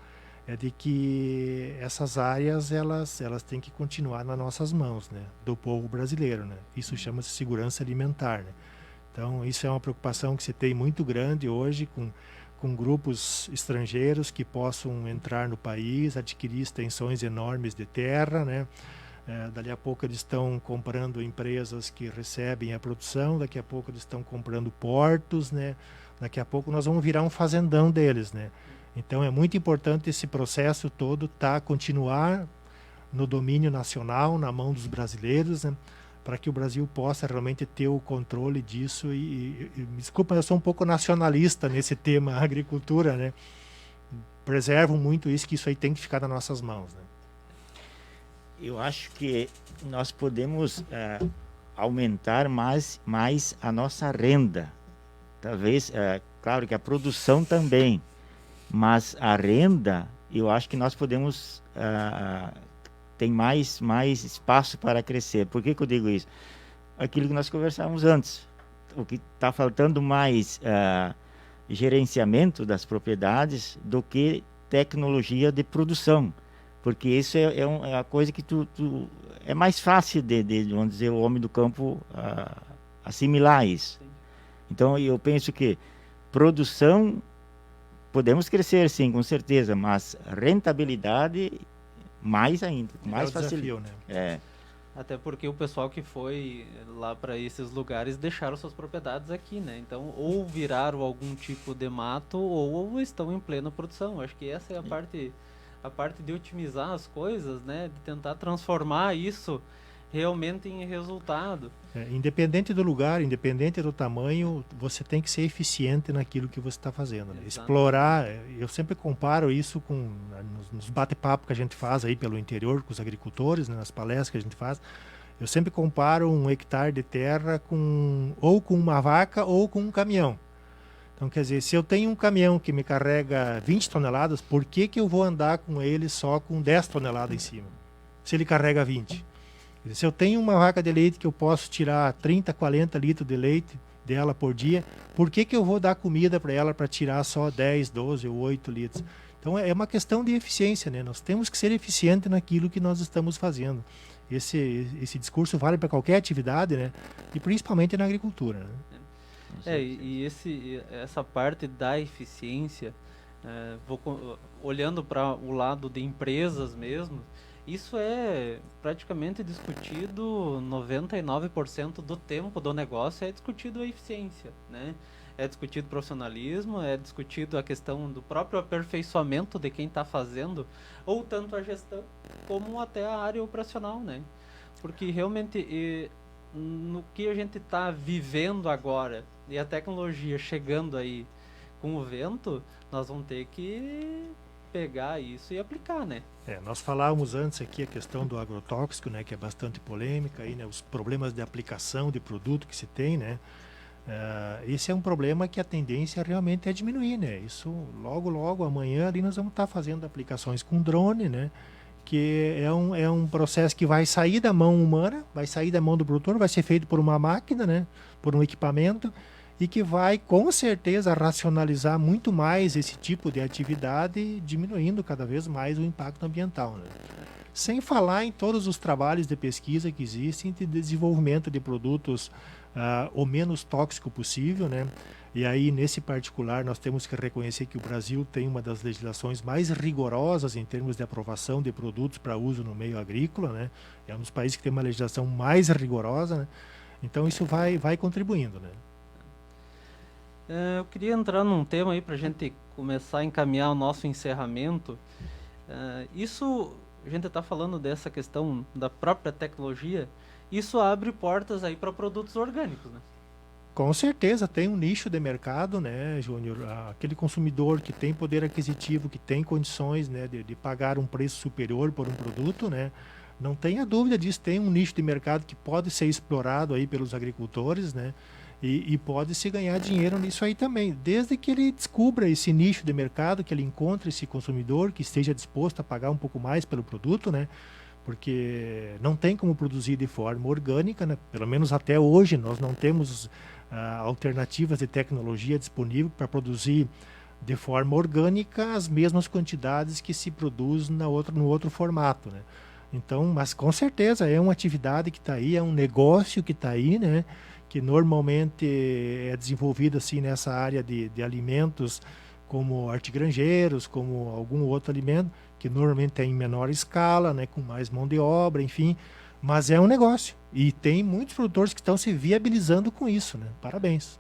É de que essas áreas, elas têm que continuar nas nossas mãos, né? Do povo brasileiro, né? Isso chama-se segurança alimentar, né? Então, isso é uma preocupação que se tem muito grande hoje com grupos estrangeiros que possam entrar no país, adquirir extensões enormes de terra, né? Dali a pouco eles estão comprando empresas que recebem a produção, daqui a pouco eles estão comprando portos, né? Daqui a pouco nós vamos virar um fazendão deles, né? Então é muito importante esse processo todo continuar no domínio nacional, na mão dos brasileiros, né? Para que o Brasil possa realmente ter o controle disso e me desculpa, eu sou um pouco nacionalista nesse tema agricultura, né? Preservo muito isso, que isso aí tem que ficar nas nossas mãos, né? Eu acho que nós podemos aumentar mais a nossa renda. Talvez, claro que a produção também, mas a renda, eu acho que nós podemos tem mais espaço para crescer. Por que eu digo isso? Aquilo que nós conversávamos antes. O que está faltando mais gerenciamento das propriedades do que tecnologia de produção. Porque isso é a coisa que é mais fácil vamos dizer, o homem do campo assimilar isso. Então, eu penso que produção, podemos crescer sim, com certeza, mas rentabilidade, mais ainda, mais desafio, né? Até porque o pessoal que foi lá para esses lugares deixaram suas propriedades aqui, né? Então, ou viraram algum tipo de mato, ou estão em plena produção. Acho que essa é a parte de otimizar as coisas, né? De tentar transformar isso realmente em resultado. Independente do lugar, independente do tamanho, você tem que ser eficiente naquilo que você está fazendo, né? Explorar, eu sempre comparo isso nos bate-papo que a gente faz aí pelo interior com os agricultores, né? Nas palestras que a gente faz, eu sempre comparo 1 hectare de terra ou com uma vaca ou com um caminhão. Então, quer dizer, se eu tenho um caminhão que me carrega 20 toneladas, por que eu vou andar com ele só com 10 toneladas em cima? Se ele carrega 20. Quer dizer, se eu tenho uma vaca de leite que eu posso tirar 30, 40 litros de leite dela por dia, por que eu vou dar comida para ela para tirar só 10, 12 ou 8 litros? Então, é uma questão de eficiência, né? Nós temos que ser eficientes naquilo que nós estamos fazendo. Esse discurso vale para qualquer atividade, né? E principalmente na agricultura, né? Essa parte da eficiência, olhando para o lado de empresas mesmo, isso é praticamente discutido 99% do tempo do negócio, é discutido a eficiência, né? É discutido profissionalismo, é discutido a questão do próprio aperfeiçoamento de quem está fazendo, ou tanto a gestão como até a área operacional, né? Porque realmente no que a gente está vivendo agora e a tecnologia chegando aí com o vento, nós vamos ter que pegar isso e aplicar, né? Nós falávamos antes aqui a questão do agrotóxico, né, que é bastante polêmica, aí, né, os problemas de aplicação de produto que se tem, né? Esse é um problema que a tendência realmente é diminuir, né? Isso logo amanhã ali nós vamos estar fazendo aplicações com drone, né? Que é um processo que vai sair da mão humana, vai sair da mão do produtor, vai ser feito por uma máquina, né? Por um equipamento, e que vai com certeza racionalizar muito mais esse tipo de atividade, diminuindo cada vez mais o impacto ambiental, né? Sem falar em todos os trabalhos de pesquisa que existem de desenvolvimento de produtos o menos tóxico possível, né? E aí, nesse particular, nós temos que reconhecer que o Brasil tem uma das legislações mais rigorosas em termos de aprovação de produtos para uso no meio agrícola, né? É um dos países que tem uma legislação mais rigorosa, né? Então, isso vai contribuindo, né? Eu queria entrar num tema aí para a gente começar a encaminhar o nosso encerramento. Isso, a gente está falando dessa questão da própria tecnologia, isso abre portas aí para produtos orgânicos, né? Com certeza tem um nicho de mercado, né, Júnior? Aquele consumidor que tem poder aquisitivo, que tem condições, né, de pagar um preço superior por um produto, né? Não tenha dúvida disso, tem um nicho de mercado que pode ser explorado aí pelos agricultores, né? E pode se ganhar dinheiro nisso aí também, desde que ele descubra esse nicho de mercado, que ele encontre esse consumidor que esteja disposto a pagar um pouco mais pelo produto, né? Porque não tem como produzir de forma orgânica, né? Pelo menos até hoje nós não temos alternativas de tecnologia disponível para produzir de forma orgânica as mesmas quantidades que se produz no outro formato, né? Então, mas com certeza é uma atividade que está aí, é um negócio que está aí, né? Que normalmente é desenvolvido assim nessa área de alimentos como hortigranjeiros, como algum outro alimento, que normalmente é em menor escala, né, com mais mão de obra, enfim, mas é um negócio. E tem muitos produtores que estão se viabilizando com isso, né? Parabéns.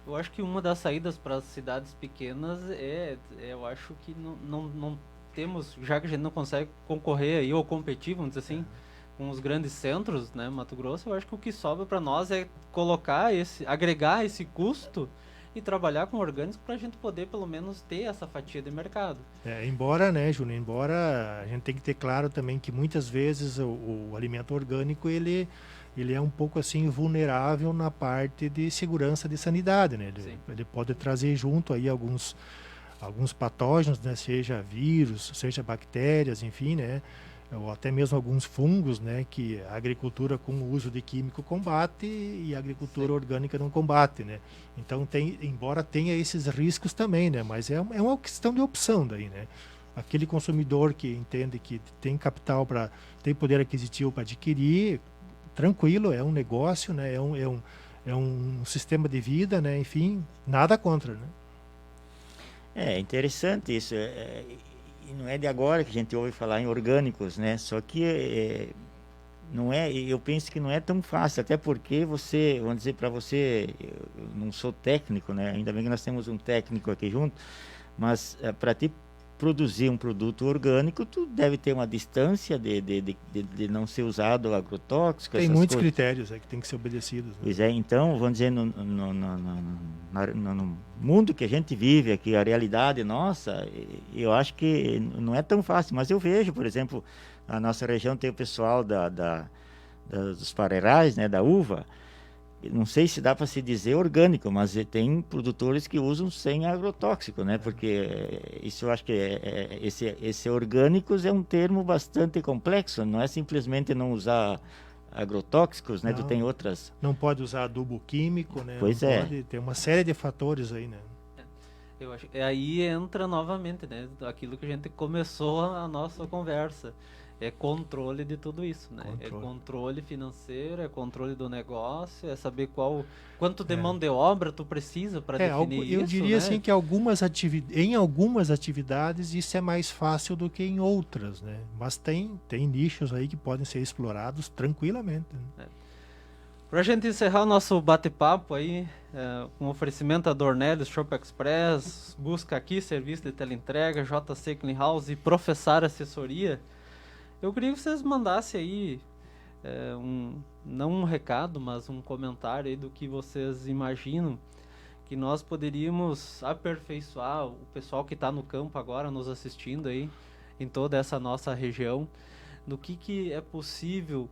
Eu acho que uma das saídas para as cidades pequenas eu acho que não temos, já que a gente não consegue concorrer aí, ou competir, vamos dizer assim, com os grandes centros, né, Mato Grosso, eu acho que o que sobra para nós é agregar esse custo e trabalhar com orgânicos para a gente poder pelo menos ter essa fatia de mercado. Embora, né, Júnior, embora a gente tem que ter claro também que muitas vezes o alimento orgânico ele é um pouco assim vulnerável na parte de segurança de sanidade, né? Ele pode trazer junto aí alguns patógenos, né, seja vírus, seja bactérias, enfim, né, ou até mesmo alguns fungos, né, que a agricultura com o uso de químico combate e a agricultura orgânica não combate, né. Então embora tenha esses riscos também, né, mas é uma questão de opção daí, né. Aquele consumidor que entende que tem capital tem poder aquisitivo para adquirir, tranquilo, é um negócio, né, é um sistema de vida, né, enfim, nada contra, né. É interessante isso. E não é de agora que a gente ouve falar em orgânicos, né? Só que não é, eu penso que não é tão fácil, até porque vamos dizer para você, eu não sou técnico, né? Ainda bem que nós temos um técnico aqui junto, mas para te produzir um produto orgânico, tu deve ter uma distância de não ser usado agrotóxico. Tem muitos critérios que tem que ser obedecidos, né? Pois é, então, vamos dizer, no mundo que a gente vive aqui, a realidade nossa, eu acho que não é tão fácil, mas eu vejo, por exemplo, a nossa região tem o pessoal dos pareirais, né, da uva. Não sei se dá para se dizer orgânico, mas tem produtores que usam sem agrotóxico, né? Porque isso eu acho que esse orgânicos é um termo bastante complexo, não é simplesmente não usar agrotóxicos, né? Não, tu tem outras... Não pode usar adubo químico, né? Pois não é. Pode, tem uma série de fatores aí, né? Eu acho, aí entra novamente, né? Aquilo que a gente começou a nossa conversa. É controle de tudo isso, né? É controle financeiro, é controle do negócio, é saber quanto de mão de obra tu precisa para definir isso, eu diria, né, assim que em algumas atividades isso é mais fácil do que em outras, né? Mas tem nichos aí que podem ser explorados tranquilamente, né? Para a gente encerrar o nosso bate-papo aí, com oferecimento a Dornelles Shop Express, Busca Aqui, serviço de teleentrega, JC Clean House e Professar Assessoria, eu queria que vocês mandassem aí não um recado, mas um comentário aí do que vocês imaginam que nós poderíamos aperfeiçoar, o pessoal que está no campo agora nos assistindo aí, em toda essa nossa região, do que é possível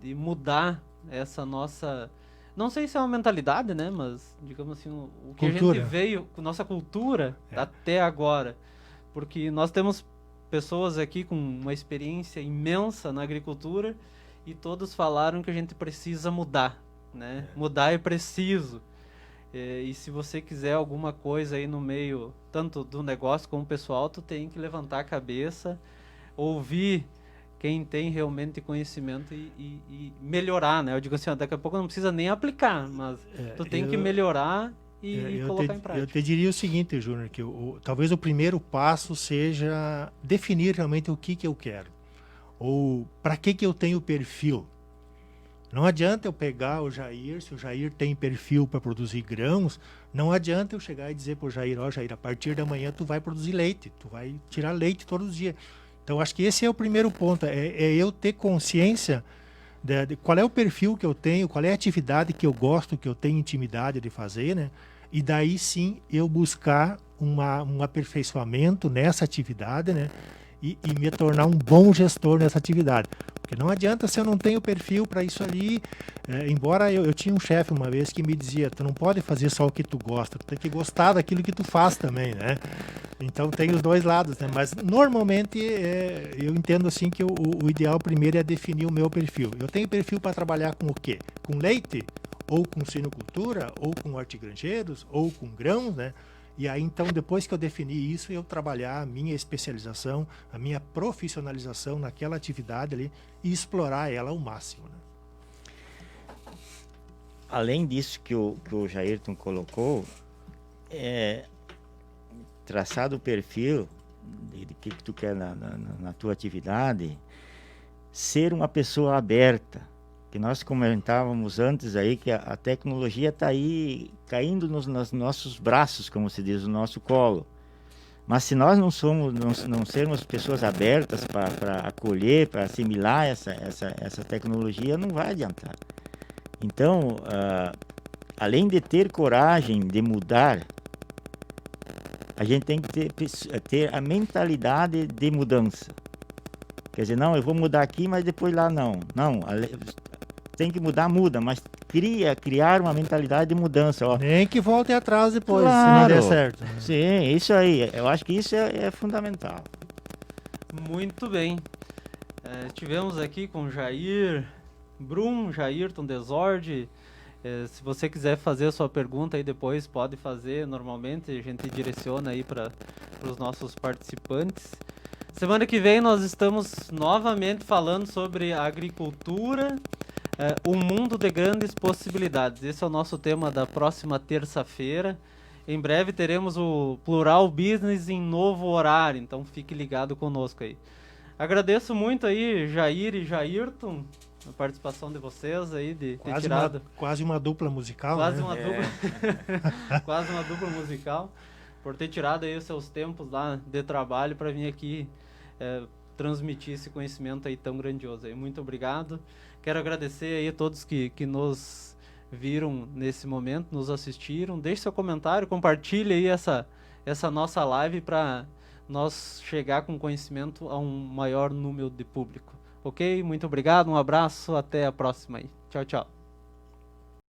de mudar essa nossa não sei se é uma mentalidade, né, mas digamos assim, o que Cultura. a gente veio, com nossa cultura É. até agora, porque nós temos pessoas aqui com uma experiência imensa na agricultura e todos falaram que a gente precisa mudar, né? Mudar é preciso. E se você quiser alguma coisa aí no meio, tanto do negócio como pessoal, tu tem que levantar a cabeça, ouvir quem tem realmente conhecimento e melhorar, né? Eu digo assim, ó, daqui a pouco não precisa nem aplicar, mas tu tem que melhorar e colocar em prática. Eu te diria o seguinte, Júnior, que talvez o primeiro passo seja definir realmente o que eu quero. Ou para que eu tenho perfil. Não adianta eu pegar o Jair, se o Jair tem perfil para produzir grãos, não adianta eu chegar e dizer para o Jair, ó Jair, a partir da manhã tu vai produzir leite, tu vai tirar leite todos os dias. Então acho que esse é o primeiro ponto, é eu ter consciência de qual é o perfil que eu tenho, qual é a atividade que eu gosto, que eu tenho intimidade de fazer, né? E daí sim eu buscar um aperfeiçoamento nessa atividade, né? E me tornar um bom gestor nessa atividade. Porque não adianta se eu não tenho perfil para isso ali. Embora eu tinha um chefe uma vez que me dizia, tu não pode fazer só o que tu gosta, tu tem que gostar daquilo que tu faz também, né? Então tem os dois lados, né? Mas normalmente eu entendo assim que o ideal primeiro é definir o meu perfil. Eu tenho perfil para trabalhar com o quê? Com leite? Ou com suinocultura? Ou com hortigranjeiros? Ou com grãos, né? E aí, então, depois que eu definir isso, eu trabalhar a minha especialização, a minha profissionalização naquela atividade ali e explorar ela ao máximo, né? Além disso que o Jairton colocou, traçado o perfil de que tu quer na tua atividade, ser uma pessoa aberta. Que nós comentávamos antes aí que a tecnologia está aí caindo nos nossos braços, como se diz, no nosso colo. Mas se nós não sermos pessoas abertas para acolher, para assimilar essa tecnologia, não vai adiantar. Então, além de ter coragem de mudar, a gente tem que ter a mentalidade de mudança. Quer dizer, não, eu vou mudar aqui, mas depois lá não. Não, tem que mudar, muda, mas criar uma mentalidade de mudança. Ó. Nem que volte atrás depois, claro, se não der certo. Né? Sim, isso aí. Eu acho que isso é fundamental. Muito bem. Tivemos aqui com Jair Brum, Jairton Desorde. Se você quiser fazer a sua pergunta aí depois, pode fazer normalmente. A gente direciona aí para os nossos participantes. Semana que vem nós estamos novamente falando sobre a agricultura, um mundo de grandes possibilidades. Esse é o nosso tema da próxima terça-feira. Em breve teremos o Plural Business em novo horário, então fique ligado conosco aí. Agradeço muito aí, Jair e Jairton, a participação de vocês aí, de ter tirado... Quase uma dupla musical, Quase né? uma dupla... Quase uma dupla musical, por ter tirado aí os seus tempos lá de trabalho para vir aqui transmitir esse conhecimento aí tão grandioso aí. Muito obrigado. Quero agradecer aí a todos que nos viram nesse momento, nos assistiram. Deixe seu comentário, compartilhe aí essa nossa live para nós chegar com conhecimento a um maior número de público. Ok? Muito obrigado, um abraço, até a próxima aí. Tchau, tchau.